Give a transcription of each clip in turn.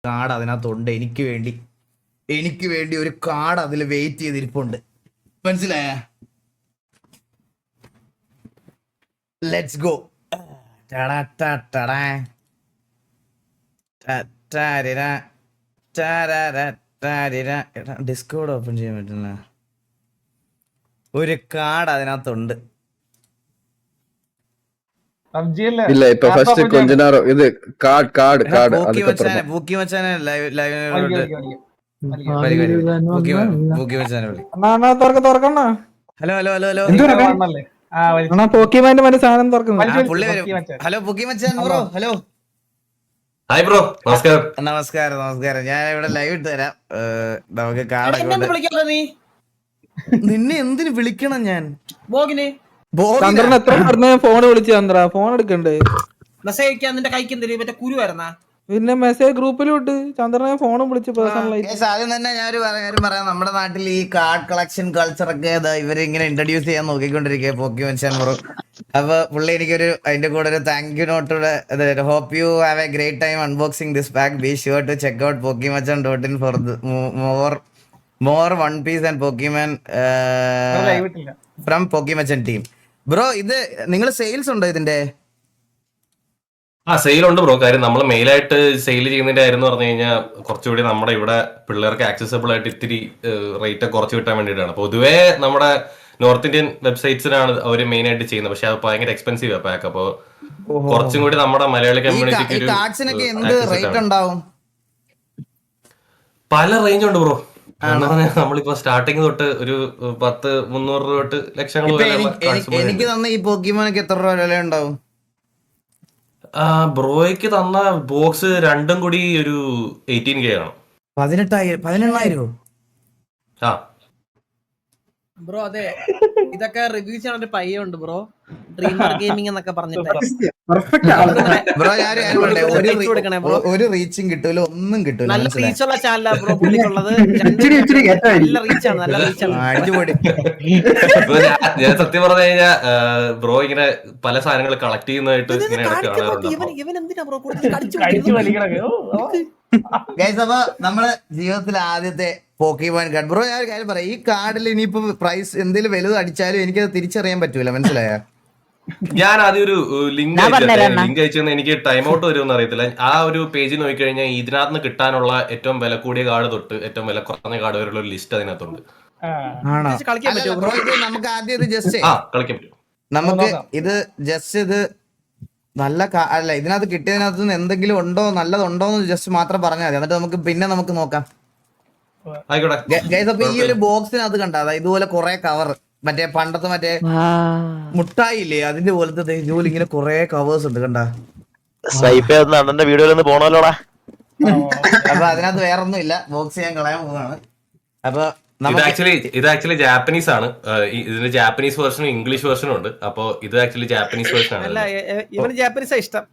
Card അതിനകത്തുണ്ട്. എനിക്ക് വേണ്ടി ഒരു കാർഡ് അതിൽ വെയിറ്റ് ചെയ്തിരിപ്പുണ്ട്. മനസ്സിലായ? Let's go. ഡിസ്കോഡ് ഓപ്പൺ ചെയ്യാൻ പറ്റില്ല. ഒരു കാർഡ് അതിനകത്തുണ്ട്. ഇല്ല ഇപ്പൊ ഫസ്റ്റ് கொஞ்ச நேரம் ഇത് കാർഡ് പൂക്കി മച്ചാനെ തുറക്കണ ഹലോ ഹലോ ഹലോ ഹലോ പോക്കിമാന്റെ മറ്റേ സാധനം തുറക്കുന്നു. പുള്ളി വരും. ഹലോ പൂക്കി മച്ചാൻ ബ്രോ. ഹലോ ഹായ് ബ്രോ, നമസ്കാരം. നമസ്കാരം. ഞാൻ ഇവിടെ ലൈവ് ഇട്ട് തരാം. നമുക്ക് കാർഡൊക്കെ നിന്നെ എന്തിനു വിളിക്കണം ഞാൻ? ചന്ദ്രൻ എത്ര പറഞ്ഞ ഫോൺ വിളിച്ചു ചന്ദ്ര, ഫോൺ എടുക്കണ്ടേ? മെസ്സേജ് അയക്കാൻ നിന്റെ കൈക്ക് എന്തെങ്കിലും മറ്റേ കുരു വരുന്ന പിന്നെ മെസ്സേജ് ഗ്രൂപ്പിലോട്ട് ചന്ദ്രനെ ഫോണും വിളിച്ച് പേഴ്സണലായിട്ട്. ആദ്യം തന്നെ ഞാനൊരു കാര്യം പറയാം. നമ്മുടെ നാട്ടിൽ ഈ കാർഡ് കളക്ഷൻ കൾച്ചർ ഒക്കെ ഇവരിങ്ങനെ ഇൻട്രൊഡ്യൂസ് ചെയ്യാൻ നോക്കിക്കൊണ്ടിരിക്കുക പോക്കി മച്ചാൻ ബ്രോ. അപ്പൊ പുള്ളി എനിക്കൊരു അതിന്റെ കൂടെ ഒരു താങ്ക് യു നോട്ടോടെ hope you have a great time unboxing this pack. Be sure to check out pokimachan.in for more One Piece and Pokemon from Pokimachan team. Bro ഇത് നിങ്ങൾ സെയിൽസ് ഉണ്ടോ ഇതിന്റെ? സെയിൽ ഉണ്ട് ബ്രോ. കാര്യം നമ്മൾ മെയിലായിട്ട് സെയിൽ ചെയ്യുന്നതിന്റെ കാര്യം എന്ന് പറഞ്ഞു കഴിഞ്ഞാൽ കുറച്ചുകൂടി നമ്മുടെ ഇവിടെ പിള്ളേർക്ക് ആക്സസിബിൾ ആയിട്ട് ഇത്തിരി റേറ്റ് കുറച്ച് കിട്ടാൻ വേണ്ടിയിട്ടാണ്. പൊതുവേ നമ്മുടെ നോർത്ത് ഇന്ത്യൻ വെബ്സൈറ്റ്സിനാണ് അവർ മെയിൻ ആയിട്ട് ചെയ്യുന്നത്. പക്ഷെ അത് ഭയങ്കര എക്സ്പെൻസീവ് ആ പാക്ക്. അപ്പോൾ കുറച്ചും കൂടി നമ്മുടെ മലയാളി കമ്മ്യൂണിറ്റിക്ക് പല റേഞ്ച് ഉണ്ട് ബ്രോ. നമ്മളിപ്പോ സ്റ്റാർട്ടിങ് തൊട്ട് ഒരു 10-300 രൂപ തൊട്ട് ലക്ഷങ്ങൾ. എനിക്ക് തന്ന ഈ പോക്കിമോനൊക്കെ എത്ര രൂപ വില ഉണ്ടാവും? ബ്രോയ്ക്ക് തന്ന ബോക്സ് രണ്ടും കൂടി ഒരു 18K ആണ്. 18,000 ആ ബ്രോ. അതെ, ഇതൊക്കെ റിവ്യൂ ചെയ്യാൻ ഒരു പയ്യുണ്ട് ബ്രോ, ഡ്രീമർ ഗെയിമിംഗ് എന്നൊക്കെ പറഞ്ഞിട്ട്. ബ്രോ ഒരു റീച്ചും കിട്ടൂല, ഒന്നും കിട്ടൂല. നല്ല റീച്ചുള്ള ചാനലാ ബ്രോ പുള്ളിക്കുള്ളത്. നല്ല റീച്ചാണ്, നല്ല റീച്ചാണ്. ഞാൻ സത്യം പറഞ്ഞു കഴിഞ്ഞാൽ ബ്രോ ഇങ്ങനെ പല സാധനങ്ങൾ കളക്ട് ചെയ്യുന്നതായിട്ട് ഇങ്ങനെ കാണാറുണ്ട്. ഇവൻ എന്തിനാ ബ്രോ അപ്പൊ നമ്മള് ജീവിതത്തിൽ ആദ്യത്തെ പോക്കിമോൻ കാർഡ്. ബ്രോ ഞാൻ ഒരു കാര്യം പറയാം, ഈ കാർഡിൽ ഇനിയിപ്പോ പ്രൈസ് എന്തെങ്കിലും വലുത് അടിച്ചാലും എനിക്കത് തിരിച്ചറിയാൻ പറ്റൂല. മനസ്സിലായ? ഞാൻ ആദ്യം ഒരു ലിങ്ക് അയച്ചു. എനിക്ക് ടൈം ഔട്ട് വരുമെന്ന് അറിയത്തില്ല. ആ ഒരു പേജിൽ നോക്കിക്കഴിഞ്ഞാൽ ഇതിനകത്ത് നിന്ന് കിട്ടാനുള്ള ഏറ്റവും വില കൂടിയ കാർഡ് തൊട്ട് ഏറ്റവും വില കുറഞ്ഞ കാർഡ് വരെയുള്ള ഒരു ലിസ്റ്റ് അതിനകത്തുണ്ട്. നമുക്ക് ആദ്യം ഇത് ജസ്റ്റ് കളിക്കാൻ പറ്റും. നമുക്ക് ഇത് ജസ്റ്റ് ഇത് നല്ല അല്ല, ഇതിനകത്ത് കിട്ടിയതിനകത്ത് നിന്ന് എന്തെങ്കിലും ഉണ്ടോ നല്ലതുണ്ടോ എന്ന് ജസ്റ്റ് മാത്രം പറഞ്ഞാൽ മതി. എന്നിട്ട് നമുക്ക് നോക്കാം. അപ്പൊ ഈ ഒരു ബോക്സിനകത്ത് കണ്ട ഇതുപോലെ കുറെ കവർ, മറ്റേ പണ്ടത്തെ മറ്റേ മുട്ടായി ഇല്ലേ അതിന്റെ പോലത്തെ ഇതുപോലെ ഇങ്ങനെ കുറെ കവേഴ്സ് ഉണ്ട്. കണ്ട വീഡിയോയിൽ പോണല്ലോടാ. അപ്പൊ അതിനകത്ത് വേറൊന്നും ഇല്ല. ബോക്സ് ഞാൻ കളയാൻ പോവാണ്. അപ്പൊ ഇത് ആക്ച്വലി ജാപ്പനീസ് ആണ്. ഇതിന്റെ ജാപ്പനീസ് വേർഷനും ഇംഗ്ലീഷ് വേർഷനും ഉണ്ട്. അപ്പൊ ഇത് ആക്ച്വലി ജാപ്പനീസ് വേർഷൻ ആണ്. ഇവന് ജാപ്പനീസാ ഇഷ്ടം.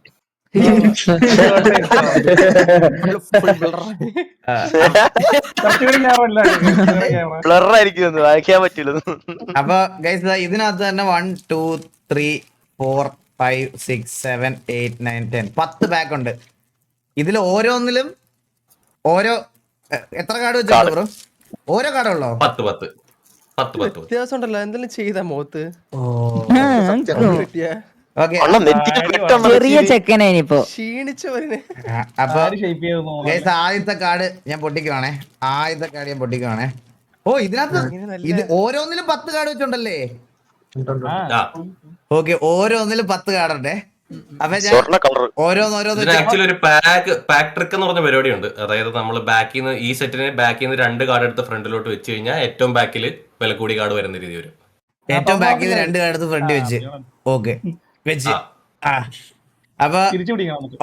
അപ്പൊ ഗൈസ് ഇതിനകത്ത് തന്നെ 1 2 3 4 5 6 7 8 9 10 10 പാക്ക് ഉണ്ട്. ഇതിൽ ഓരോന്നിലും ഓരോ എത്ര കാർഡ് വെച്ചാണ് ബ്രോ? ഓരോ കാർഡുള്ളോ? 10 വ്യത്യാസം ഉണ്ടല്ലോ എന്തെങ്കിലും ചെയ്താ മുഖത്ത്. ചെറിയ ചെക്കനായിപ്പോ ക്ഷീണിച്ചവരിന്. അപ്പൊ ആദ്യത്തെ കാർഡ് ഞാൻ പൊട്ടിക്കുവാണേ. ഓ ഇതിനകത്ത് ഇത് ഓരോന്നിലും 10 കാർഡ് വെച്ചുണ്ടല്ലേ? ഓക്കെ, ഓരോന്നിലും 10 കാർഡ് ഉണ്ടേ. അപ്പൊ ആക്ച്വലി ഒരു പാക്ക് ട്രിക്ക് എന്ന് പറഞ്ഞ പരിപാടിയുണ്ട്. അതായത് നമ്മൾ ബാക്കിൽ നിന്ന് ഈ സെറ്റിന് ബാക്കിൽ നിന്ന് 2 കാർഡ് എടുത്ത് ഫ്രണ്ടിലോട്ട് വെച്ച് കഴിഞ്ഞാൽ ഏറ്റവും ബാക്കിൽ വില കൂടി കാർഡ് വരുന്ന രീതി വരും. ഏറ്റവും ബാക്കിൽ നിന്ന് 2 കാർഡ് എടുത്ത് ഫ്രണ്ട് വെച്ച് ഓക്കെ വെച്ച് അപ്പൊ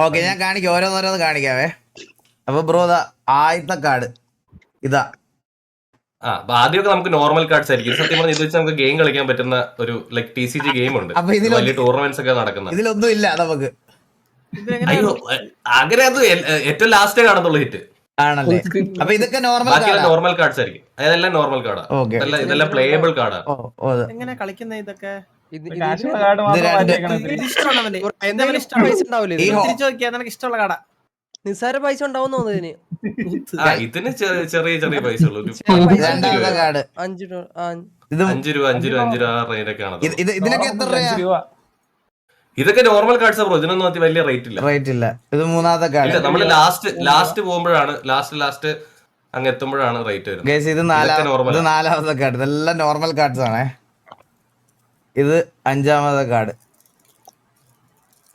ഓക്കെ ഞാൻ കാണിക്കാം, ഓരോന്നോരോന്ന് കാണിക്കാവേ. അപ്പൊ ബ്രോ ആദ്യത്തെ കാർഡ് ഇതാ. ആദ്യമൊക്കെ നമുക്ക് നോർമൽ കാർഡ്സ് ആയിരിക്കും. സത്യം പറഞ്ഞാൽ ഇത് വെച്ച് നമുക്ക് ഗെയിം കളിക്കാൻ പറ്റുന്ന ഒരു ലൈക് TCG ഗെയിം ഉണ്ട്. വലിയ ടൂർണമെന്റ്സ് ഒക്കെ നടക്കുന്നത്. ഇതിലൊന്നും ഇല്ല നമുക്ക്. അയ്യോ അങ്ങനെ അത് ഏറ്റവും ലാസ്റ്റ് കാണത്തുള്ളൂ ഹിറ്റ് ആണല്ലേ? അപ്പൊ ഇതൊക്കെ നോർമൽ കാർഡ്സ് ആയിരിക്കും. അതെല്ലാം നോർമൽ കാർഡാ. ഇതെല്ലാം പ്ലേയബിൾ കാർഡാ. എങ്ങനെ കളിക്കുന്ന ഇതൊക്കെ ഇഷ്ടമുള്ള കാർഡാ. നിസ്സാര പൈസ ഉണ്ടാവും തോന്നുന്നു ഇതിന് ചെറിയ ചെറിയ പൈസ ഉള്ളൂ. രണ്ടാമത്തെ കാർഡ് 5 ഇത് 5 രൂപ 5 രൂപ 5 രൂപ ആ റേറ്റൊക്കെയാണ്. ഇതിനൊക്കെ എത്ര രൂപ? ഇതൊക്കെ നോർമൽ കാർഡ്സ് ബ്രോ. ഇതിനൊന്നും അതി വലിയ റേറ്റ് ഇല്ല. റേറ്റ് ഇല്ല. ഇത് മൂന്നാമത്തെ കാർഡ്. നമ്മള് ലാസ്റ്റ് പോകുമ്പോഴാണ് ലാസ്റ്റ് അങ്ങ് എത്തുമ്പോഴാണ് റേറ്റ് വരുന്നത്. ഗൈസ് ഇത് നാലാമത്തെ കാർഡ്. ഇതെല്ലാം നോർമൽ കാർഡ്സ് ആണേ. ഇത് 5ാമത്തെ കാർഡ്.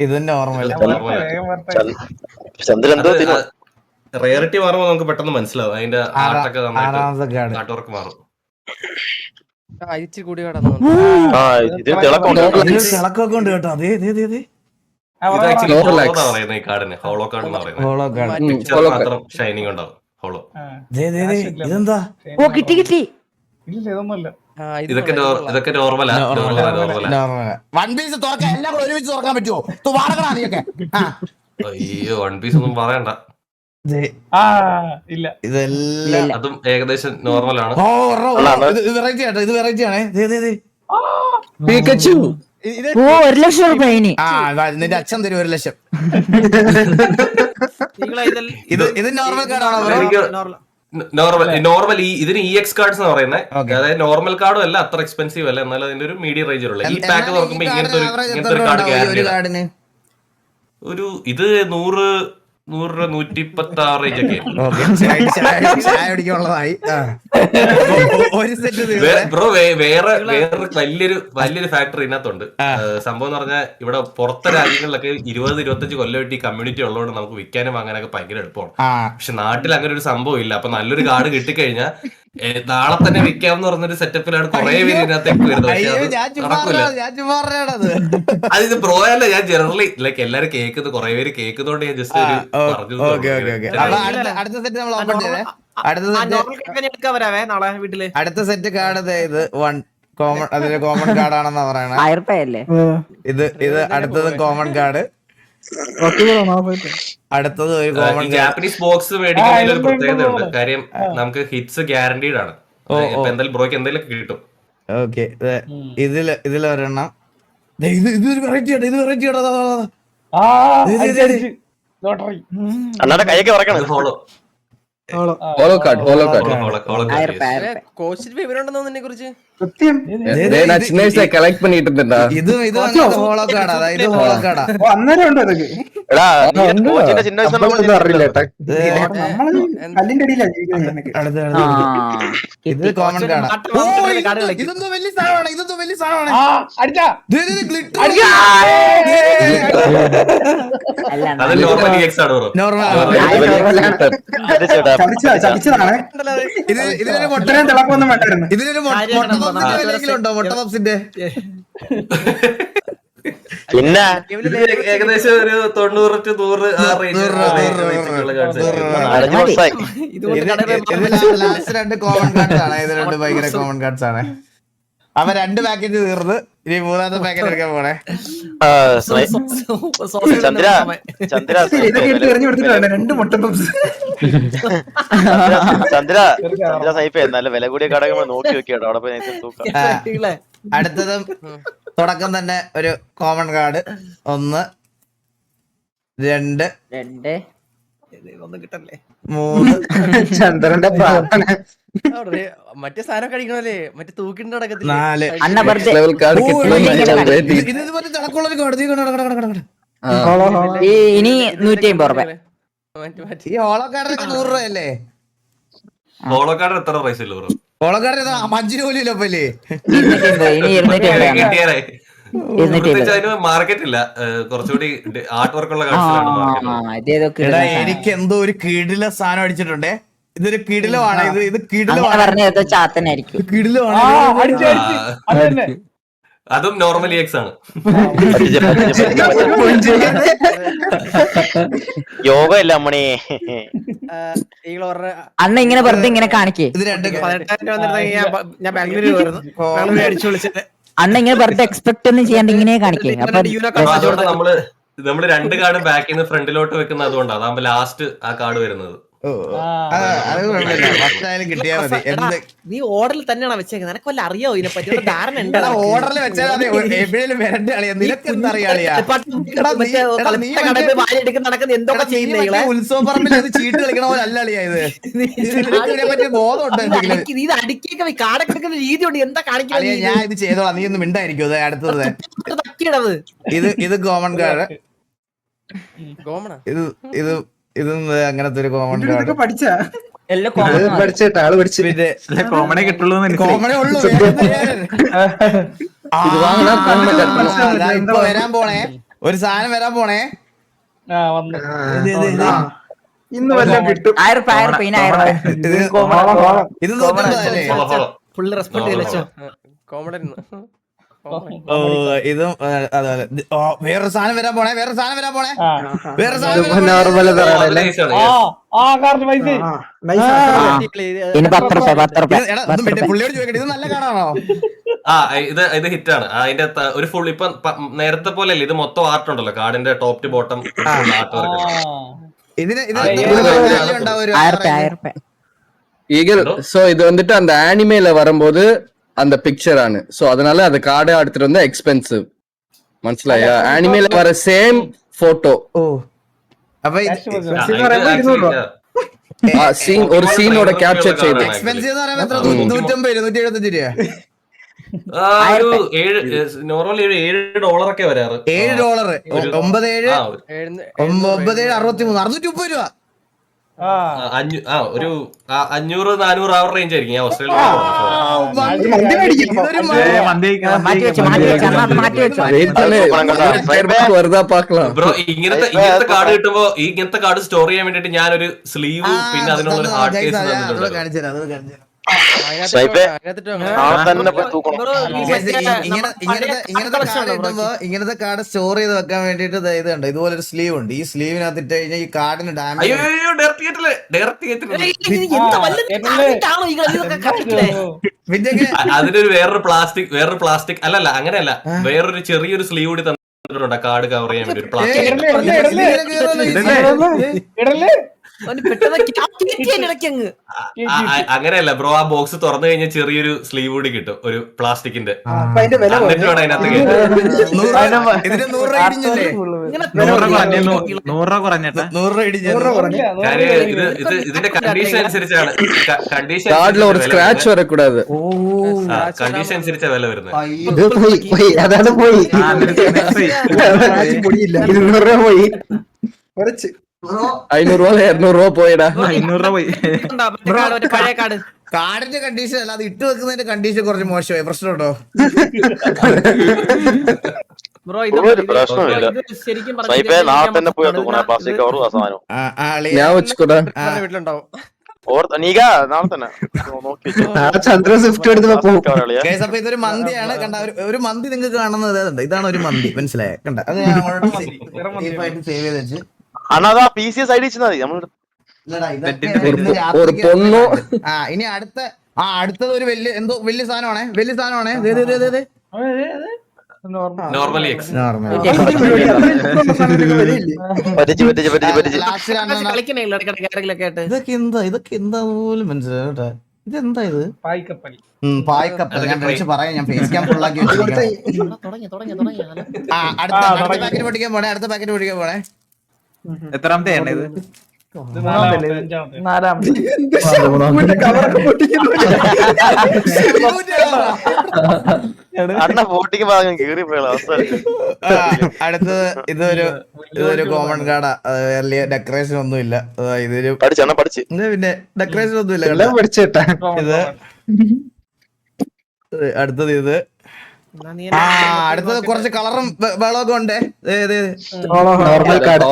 ഇത് നോർമൽ. റേറിറ്റി മാറുമ്പോൾ നമുക്ക് പെട്ടെന്ന് മനസ്സിലാവും അതിന്റെ ആർട്ടൊക്കെ 6ാമത്തെ കാർഡ്. ആർട്ട് വർക്ക് മാറും. അയച്ചു കൂടി കടന്നു തിളക്കമൊക്കെ ഉണ്ട് കേട്ടോ. അതെ ഇത് ആക്ച്വലി ഹോളോ എന്നാ പറയുന്നത്. ഈ കാർഡിന് ഹോളോ കാർഡ് എന്ന് പറയുന്നത്. Hollow card. പിക്ചർ മാത്രം ഷൈനിങ് ഉണ്ടാവും. ഹോളോ. ഇതെന്താ? കിട്ടി ഇതൊക്കെ നോർമലാ. വൺ പീസ് തുറക്കാൻ എല്ലാം കൂടെ ഒരുമിച്ച് തുറക്കാൻ പറ്റുമോ? വാടകടാ നീയൊക്കെ. അയ്യോ വൺ പീസ് ഒന്നും പറയണ്ട. ഇതെല്ലാം അതും ഏകദേശം നോർമലാണ്. ഇത് വെറൈറ്റി ആട്ടോ. ഇത് വെറൈറ്റി ആണേ. ഓ 1 ലക്ഷം രൂപ ഇനി. നിന്റെ അച്ഛൻ തരും 1 ലക്ഷം. ഇത് നോർമൽ കാർഡാണോ? നോർമൽ ഇതിന് EX കാർഡ്സ് എന്ന് പറയുന്നത്. അതായത് നോർമൽ കാർഡും അല്ല, അത്ര എക്സ്പെൻസീവ് അല്ല, എന്നാൽ അതിന്റെ ഒരു മീഡിയം റേഞ്ചിലുള്ള ഈ പാക്ക് നോക്കുമ്പോൾ ഇങ്ങനത്തെ ഒരു കാർഡ് ഗ്യാരണ്ടി. ഒരു ഇത് 100 രൂപ 126 റേഞ്ച് ഒക്കെ. ബ്രോ വേറെ വലിയൊരു ഫാക്ടറി ഇതിനകത്തുണ്ട്. സംഭവം എന്ന് പറഞ്ഞാൽ ഇവിടെ പുറത്തെ രാജ്യങ്ങളിലൊക്കെ 20-25 കൊല്ലമായിട്ട് ഈ കമ്മ്യൂണിറ്റി ഉള്ളതുകൊണ്ട് നമുക്ക് വിൽക്കാനും വാങ്ങാനൊക്കെ ഭയങ്കര എളുപ്പമാണ്. പക്ഷെ നാട്ടിൽ അങ്ങനെ ഒരു സംഭവം ഇല്ല. അപ്പൊ നല്ലൊരു കാർഡ് കിട്ടിക്കഴിഞ്ഞാൽ നാളെ തന്നെ വിൽക്കാമെന്ന് പറഞ്ഞൊരു സെറ്റപ്പിലാണ് കുറെ പേര് ഇതിനകത്തേക്ക് വരുന്നത്. അതിന് ബ്രോ അല്ല, ഞാൻ ജനറലി ലൈക്ക് എല്ലാരും കേൾക്കുന്നത്, കുറെ പേര് കേൾക്കുന്നോണ്ട് ഞാൻ ജസ്റ്റ് പറഞ്ഞു. അടുത്ത സെറ്റ് കാർഡ് ഇത് കോമൺ, അതിന് കോമൺ കാർഡാണെന്നാ പറയണേ. 1000 രൂപയല്ലേ ഇത് അടുത്തത് കോമൺ കാർഡ്. അടുത്തത് ഒരു കോമൺ ജാപ്പനീസ് ബോക്സ് മേടിക്കുന്നതിൽ ഒരു പ്രത്യേകത ഉണ്ട്. കാര്യം നമുക്ക് ഹിറ്റ്സ് ഗ്യാരണ്ടീഡ് ആണ്. എന്തായാലും ബ്രോയ്ക്ക് എന്തെങ്കിലും കിട്ടും. ഓക്കെ. ഇതിലൊരെണ്ണം. ഇതൊരു വെറൈറ്റി ആണ്. ഇത് വെറൈറ്റി ആണ്. അല്ലാതെ കൈയൊക്കെ പറക്കണം. Hollow card. കോച്ചിൽ വിവരമുണ്ടെന്ന് ഇതിനെ കുറിച്ച്. കളക്ട് பண்ணிட்டு இருந்தா. ഇത് ഹോളോ കാർഡാ. അതായത് ഹോളോ കാർഡാ. എടാ കോച്ചിന്റെ ചിഹ്നം ഇത് കോമൺ കാർഡാ. ഇതൊന്നും വലിയ സാധനമാണ്. ഇതൊന്നും വലിയ സാധനമാണ്. അത് നോർമൽ EX ആണ് ബ്രോ. ഇതിനൊരു ഉണ്ടോ? മുട്ട പപ്സിന്റെ പിന്നെ ഏകദേശം ഒരു 90 to 100 ആ റേഞ്ചിലുള്ള കാർഡ്സ്. ലാസ്റ്റ് 2 കോമൺ കാർഡ്സ് ആണ്. ഇത് 2 ഭയങ്കര കോമൺ കാർഡ്സ് ആണ്. അവ 2 പാക്കറ്റ് തീർന്ന് ഇനി 3ാമത്തെ പാക്കറ്റ് എടുക്കാൻ പോണേ. ചന്ദ്ര സൈപ്പ് നല്ല വില കൂടിയ കടകൾ നോക്കി വെക്കാട്ടോ. അവിടെ പോയി അടുത്തതും തുടക്കം തന്നെ ഒരു കോമൺ കാർഡ്. 1 2 3 ചന്ദ്രന്റെ പ്രാർത്ഥന. മറ്റേ സാധനം കഴിക്കണല്ലേ, മറ്റേ തൂക്കിന്റെ 4. അണ്ണ ബർത്ത്ഡേ ലെവൽ കാർഡ് ഇതുപോലെ തിളക്കമുള്ളൊരു കാർഡ്. ഇനി 150 രൂപ. ഈ ഹോളോ കാർഡിനൊക്കെ 100 രൂപയല്ലേ? ഹോളോ കാർഡ് എത്ര പ്രൈസ് ഇല്ല ബ്രോ? ഹോളോ കാർഡ് 5 പോലും അല്ലേ? 250. ഇനി 250. അതിന് മാർക്കറ്റ് ഇല്ല. കുറച്ചുകൂടി ആർട്ട് വർക്ക് ഉള്ള കാർഡ്സിലാണ് മാർക്കറ്റ്. എനിക്ക് എന്തോ ഒരു കിടില സാധനം അടിച്ചിട്ടുണ്ടേ. ഇതൊരു കിടിലമാണ്. ഇത് കിടിലമാണ്. ചാത്തനായിരിക്കും. കിടിലമാണ്. അതും നോർമൽ EX ആണ്. യോഗ ഇല്ല അമ്മണി. അണ്ണ ഇങ്ങനെ വെറുതെ ഇങ്ങനെ കാണിക്കേ. ഇത് 2 ഞാൻ ബാംഗ്ലൂരിൽ പോയിരുന്നു. ബാംഗ്ലൂരിൽ അടിച്ചു വിളിച്ചിട്ട് അണ്ണ ഇങ്ങനെ വെറുതെ എക്സ്പെക്ട് ഒന്നും ചെയ്യാണ്ട് ഇങ്ങനെ കാണിക്കേ. അപ്പൊ നമ്മള് 2 കാർഡ് ബാക്കിൽ നിന്ന് ഫ്രണ്ടിലോട്ട് വെക്കുന്നത് അതുകൊണ്ടാണ്. അതാകുമ്പോ ലാസ്റ്റ് ആ കാർഡ് വരുന്നത്. ഓ അത് കുഴപ്പമില്ല, ഫസ്റ്റ് ആയാലും കിട്ടിയാ മതി. എന്ത് നീ ഓർഡറിൽ തന്നെയാണ് വെച്ചേക്കുന്നത്, നിനക്ക് വല്ല അറിയാവോ ഇതിനെ പറ്റി? ഒരു ധാരണ ഉണ്ട് ഓർഡറിൽ വെച്ചാൽ മതി, എവിടെയും വരണ്ട കളിയാ. നിനക്ക് എന്തറിയാളിയാ? നടക്കുന്ന എന്തൊക്കെ ചെയ്യുന്നേ? ഉത്സവ പറമ്പിൽ അത് ചീട്ട് കളിക്കണ പോലെ അല്ല കളിയാ ഇത്. ഇതിനെ പറ്റി ബോധമുണ്ടോ എന്തെങ്കിലും? ഇത് അടിക്കൊക്കെ കാടൊക്കെ രീതി ഉണ്ട്, എന്താ കാണിക്കുന്നത്? ഞാൻ ഇത് ചെയ്തോളാം, നീ ഒന്ന് മിണ്ടായിരിക്കും. അത് അടുത്തത് തക്കിയിടത് ഇത് കോമൺ കാർഡ്. ഗോമണ ഇത് അങ്ങനത്തെ ഒരു കോമൺ കാർഡ്. എല്ലാം common ആണ്. പഠിച്ചേട്ടാ ആള് പഠിച്ചു. പിന്നെ കോമണേ കിട്ടുള്ളൂ കോമണേ ഉള്ളൂ. ഇപ്പൊ വരാൻ പോണേ ഒരു സാധനം വരാൻ പോണേ. ഇന്ന് വല്ലതും കിട്ടും. 1000 രൂപ, ഇനി 1000 രൂപ. ഇത് നോക്കുന്നതല്ലേ? ഫുള്ള് റെസ്പോണ്ട് ചെയ്തോ. കോമഡൻ ഓ ഇതും അതുപോലെ. ഓ വേറൊരു സാധനം വരാൻ പോണേ, വേറൊരു സാധനം വരാൻ പോണേ, വേറൊരു സാധനം വരാൻ പോണേ. നോർമൽ പറയണല്ലേ. ഇനി 10 രൂപ, 10 രൂപ. എടാ, ഒന്നും വിട്ടേ, പുള്ളിയോട് ചോദിക്കട്ടെ, ഇത് നല്ല കാർഡാണോ? ഇത് ഹിറ്റാണ്. അതിന്റെ ഒരു ഫുൾ ഇപ്പൊ നേരത്തെ പോലെ അല്ലേ, ഇത് മൊത്തം ആർട്ട് ഉണ്ടല്ലോ, കാർഡിന്റെ top to bottom art work. ഇതിന് ഇത് ഉണ്ടാവും ഒരു 1000 രൂപ, 1000 രൂപ. ஈகிள் சோ இது வந்துட்டு அந்த ஆனிமேல வரும்போது அந்த பிக்சர் ஆனு சோ அதனால அந்த கார்டை எடுத்துட்டு வந்து எக்ஸ்பென்சிவ் മനസ്സിലായോ? ആനിമേல வர சேம் போட்டோ. ഓ അപ്പൊ സീൻ ഒരു സീനോட ക്യാപ്ചർ ചെയ്തു. എക്സ്പെൻസീവ് എന്ന് പറയുമ്പോൾ എത്ര? 150 275 രൂപ. നോർമലി $7 ഒക്കെ വരാറ്. $7 97 630 രൂപ. ഒരു 500-400 ആ റേഞ്ച് ആയിരിക്കും. ഞാൻ ഓസ്ട്രേലിയ മാറ്റി വെച്ചു, മാറ്റി വെച്ചു. വെറുതെ പാക്കണം ബ്രോ. ഇങ്ങനത്തെ കാർഡ് കിട്ടുമ്പോ ഇങ്ങനത്തെ കാർഡ് സ്റ്റോർ ചെയ്യാൻ വേണ്ടിട്ട് ഞാനൊരു സ്ലീവ് പിന്നെ അതിനുള്ള ഒരു ഹാർഡ് കേസ് തന്നിട്ടുണ്ട്. കാണിച്ചു ഇങ്ങനത്തെ കാർഡ് സ്റ്റോർ ചെയ്ത് വെക്കാൻ വേണ്ടിട്ട് ഇത് കണ്ടോ, ഇതുപോലെ ഒരു സ്ലീവ് ഉണ്ട്. ഈ സ്ലീവിനകത്ത് ഇട്ട് കഴിഞ്ഞാൽ ഈ കാർഡിന് ഡാമേജ്. അതിനൊരു വേറൊരു പ്ലാസ്റ്റിക് അല്ലല്ല, അങ്ങനെയല്ല, വേറൊരു ചെറിയൊരു സ്ലീവ് കൂടി തന്നിട്ടുണ്ട് കാർഡ് കവർ ചെയ്യാൻ വേണ്ടി. ഒരു പ്ലാസ്റ്റിക് അങ്ങനെയല്ല ബ്രോ, ആ ബോക്സ് തുറന്നു കഴിഞ്ഞാൽ ചെറിയൊരു സ്ലീവ് കൂടി കിട്ടും, ഒരു പ്ലാസ്റ്റിക്കിന്റെ. എന്നിട്ട് വേണം അതിനകത്ത് ഇതിന് 100 രൂപ ഇടിഞ്ഞല്ലേ? 100 രൂപ കുറഞ്ഞേട്ടാ. 100 രൂപ ഇടിഞ്ഞല്ലേ? ഇതിന്റെ കണ്ടീഷൻ അനുസരിച്ചാണ്. കാർഡിൽ ഒരു സ്ക്രാച്ച് വരக்கூடாது. കണ്ടീഷൻ അനുസരിച്ചാ വില വരുന്നത്. ഇത് പോയി അതാണ് പോയി. 200 രൂപ പോയി. 500 രൂപ 200 രൂപ പോയിടാ. 500 രൂപ പോയി. പഴയ കാർഡ്. കാർഡിന്റെ കണ്ടീഷൻ അല്ല, അത് ഇട്ട് വെക്കുന്നതിന്റെ കണ്ടീഷൻ കുറച്ച് മോശമായി. പ്രശ്നമുണ്ടോ? ബ്രോ ശരിക്കും ഞാൻ വെച്ചുകൂടാ. വീട്ടിലുണ്ടാവും. നാളെ തന്നെ ചന്ദ്ര സ്വിഫ്റ്റ് എടുത്ത് പോകും. അപ്പൊ ഇതൊരു മന്തിയാണ്. കണ്ട ഒരു മന്തി നിങ്ങൾക്ക് കാണുന്നത് ഏതുണ്ട്? ഇതാണ് ഒരു മന്തി, മനസ്സിലായ? കണ്ട അത് ഞാൻ സേവ് ചെയ്ത് വെച്ച്. അണ്ണാ PC സൈഡ് വെച്ചാൽ മതി. നമ്മള് ഒരു പൊണ്ണു. ഇനി അടുത്തത് ഒരു വലിയ സാധനമാണേ, വലിയ സാധനമാണേ. നോർമലി ഇതൊക്കെ എന്താ പോലും മനസ്സിലായി. ഇതെന്താ ഇത്? പായ്ക്കപ്പൽ. ഞാൻ വിളിച്ച് പറയാം, ഞാൻ ഫേസ് ക്യാം ഫുള്ളാക്കി വെച്ചിരിക്കാം. അടുത്ത പാക്കറ്റ് പൊട്ടിക്കാൻ പോണേ, അടുത്ത പാക്കറ്റ് പൊട്ടിക്കാൻ പോണേ. എത്രാമത്തെ ഇത്? അണ്ണ വോട്ടിങ് ഭാഗം കീറി പോയ അവസ്ഥ. അടുത്തത് ഇതൊരു കോമൺ കാർഡാ. വലിയ ഡെക്കറേഷൻ ഒന്നും ഇല്ല. ഇതൊരു പിന്നെ ഡെക്കറേഷൻ ഒന്നും ഇല്ല. പഠിച്ചേട്ടാ. അടുത്തത് ഇത്. അടുത്തത് കുറച്ച് കളറും വെള്ളമൊക്കെ ഉണ്ട്. Normal card.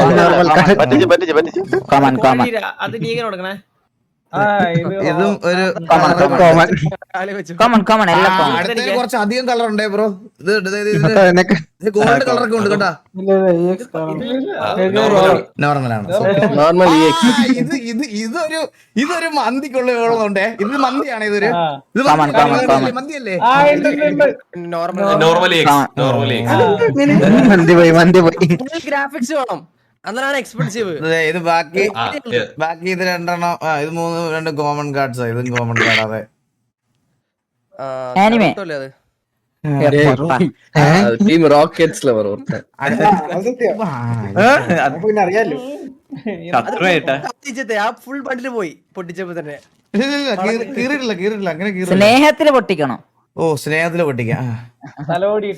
അത് നീ എങ്ങനെ കൊടുക്കണേ? ഇതും ഒരു കോമൺ എല്ലാം common. അടുത്ത കുറച്ച് അധികം കളർ ഉണ്ടേ ബ്രോ. ഗോൾഡ് കളറൊക്കെ ഉണ്ട് കേട്ടാ. നോർമലാണ്. നോർമൽ ഇതൊരു മന്തിക്കുള്ള വെള്ളമുണ്ടേ. ഇത് മന്തിയാണ്. ഇതൊരു മന്തിയല്ലേ? നോർമലി മന്തി പോയി. ഗ്രാഫിക്സ് വേണം. അന്നേരമാണ് എക്സ്പെൻസീവ്. ഇത് ബാക്കി ആ, ബാക്കി ഇത് രണ്ടെണ്ണം ഇത് രണ്ട് കോമൺ കാർഡ്സ് ഇതും കോമൺ കാർഡ് അതെ Anime. அது டீம் ராக்கெட்ஸ்ல வரும் ஒருத்தன். ആ ഫുൾ ബണ്ടില് പോയി പൊട്ടിച്ചപ്പോ തന്നെ. കീറിട്ടില്ല അങ്ങനെ കീറില്ല. സ്നേഹത്തില് പൊട്ടിക്കണം. ഓ സ്നേഹത്തില് പൊട്ടിക്കാം തടവിട്ട്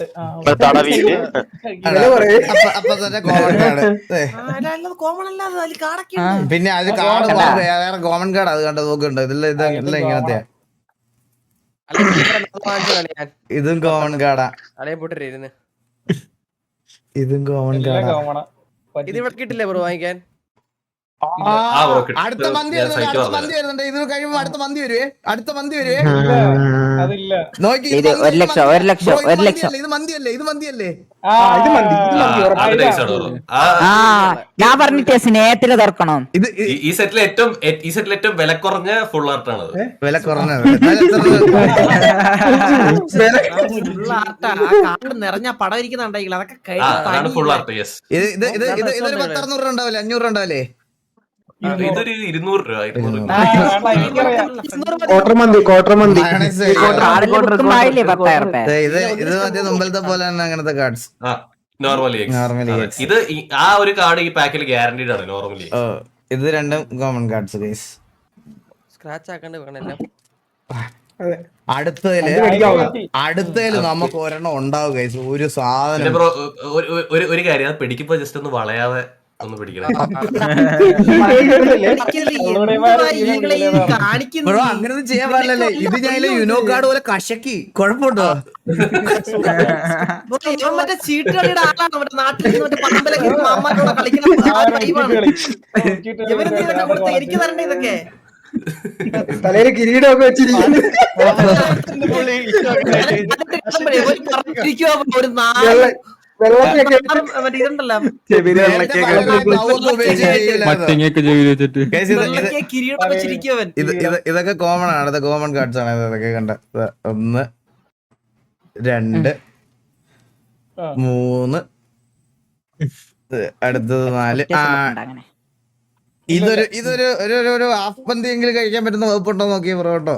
അപ്പൊ തന്നെ കോമൺ കാർഡ് കോമൺ അല്ലാതെ അതിൽ കാടൊക്കെ പിന്നെ അത് കാർഡ് വേറെ കോമൺ കാർഡ് അത് കണ്ടത് നോക്കുന്നുണ്ടോ ഇതല്ല ഇങ്ങനത്തെ ഇതും കോമൺ കാർഡാ അളയെ പൊട്ടിരുന്ന്. ഇതും കോമൺ കാർഡാ ഇത് ഇവിടെ കിട്ടില്ലേ ബ്രോ വാങ്ങിക്കാൻ? അടുത്ത മന്തി വരുന്നുണ്ട് ഇത് കഴിയുമ്പോ അടുത്ത മന്തി വരുവേ നോക്കി ഇത് 1,00,000. ഇത് മന്തിയല്ലേ ഇത് മന്തിയല്ലേ ആ ഞാൻ പറഞ്ഞിട്ടേ സ്നേഹത്തില് തുറക്കണം. ഇത് ഈ സെറ്റിലെ ഏറ്റവും വില കുറഞ്ഞ ഫുൾ ആർട്ടാണ് അത്. വില കുറഞ്ഞത് ഫുൾ ആർട്ടാ. ആ കാർഡ് നിറഞ്ഞ പടം ഇരിക്കുന്നുണ്ടെങ്കിൽ അതൊക്കെ അതാണ് ഫുൾ ആർട്ട്. യെസ്, ഇതൊരു 1,600 രൂപ ഉണ്ടാവില്ലേ 500 രൂപ ഉണ്ടാവില്ലേ ഇതൊരു 200 രൂപ. ആയില്ലേ 10,000 രൂപ. ഇത് മറ്റേ മുമ്പലത്തെ പോലെ തന്നെ അങ്ങനത്തെ കാർഡ്സ് നോർമലി ഇത് ആ ഒരു കാർഡ് ഈ പാക്കിൽ ഗ്യാരണ്ടീഡ് ആണ് നോർമലി. ഇത് രണ്ടും കോമൺ കാർഡ്സ് ഗൈസ്. സ്ക്രാച്ച് ആക്കാണ്ട് വേണല്ലോ. അടുത്തതില് നമുക്ക് ഒരെണ്ണം ഉണ്ടാവും ഗൈസ്. ഒരു സാധനം ബ്രോ ഒരു കാര്യം, അത് പിടിക്കുമ്പോ ജസ്റ്റ് ഒന്ന് വളയാതെ ഒന്ന് പിടിക്കണം. ബ്രോ അങ്ങനൊന്നും ചെയ്യാൻ പാടില്ലല്ലേ. ഇത് ഞാൻ യുനോ കാർഡ് പോലെ കശക്കി കുഴപ്പമുണ്ടോ? മറ്റേ ചീട്ടുകളിയുടെ ആളാണ് നമ്മുടെ നാട്ടിൽ പറമ്പിലൊക്കെ മാമാരോടെ കളിക്കുന്ന എനിക്ക് തരണ്ടേ ഇതൊക്കെ. തലയില് കിരീടമൊക്കെ വെച്ചിരിക്കുന്നു. ഒരു ഇതുണ്ടല്ലോ കിരീടം വെച്ചിരിക്കുവൻ. ഇതൊക്കെ കോമൺ ആണ്. ഇത് കോമൺ കാർഡ്സ് ആണ്. ഇതൊക്കെ കണ്ട 1 2 3 അടുത്തത് 4. ഇതൊരു ഹാഫ് പന്തി എങ്കിലും കഴിക്കാൻ പറ്റുന്ന വകുപ്പുണ്ടോ നോക്കിയ ബ്രോ കേട്ടോ.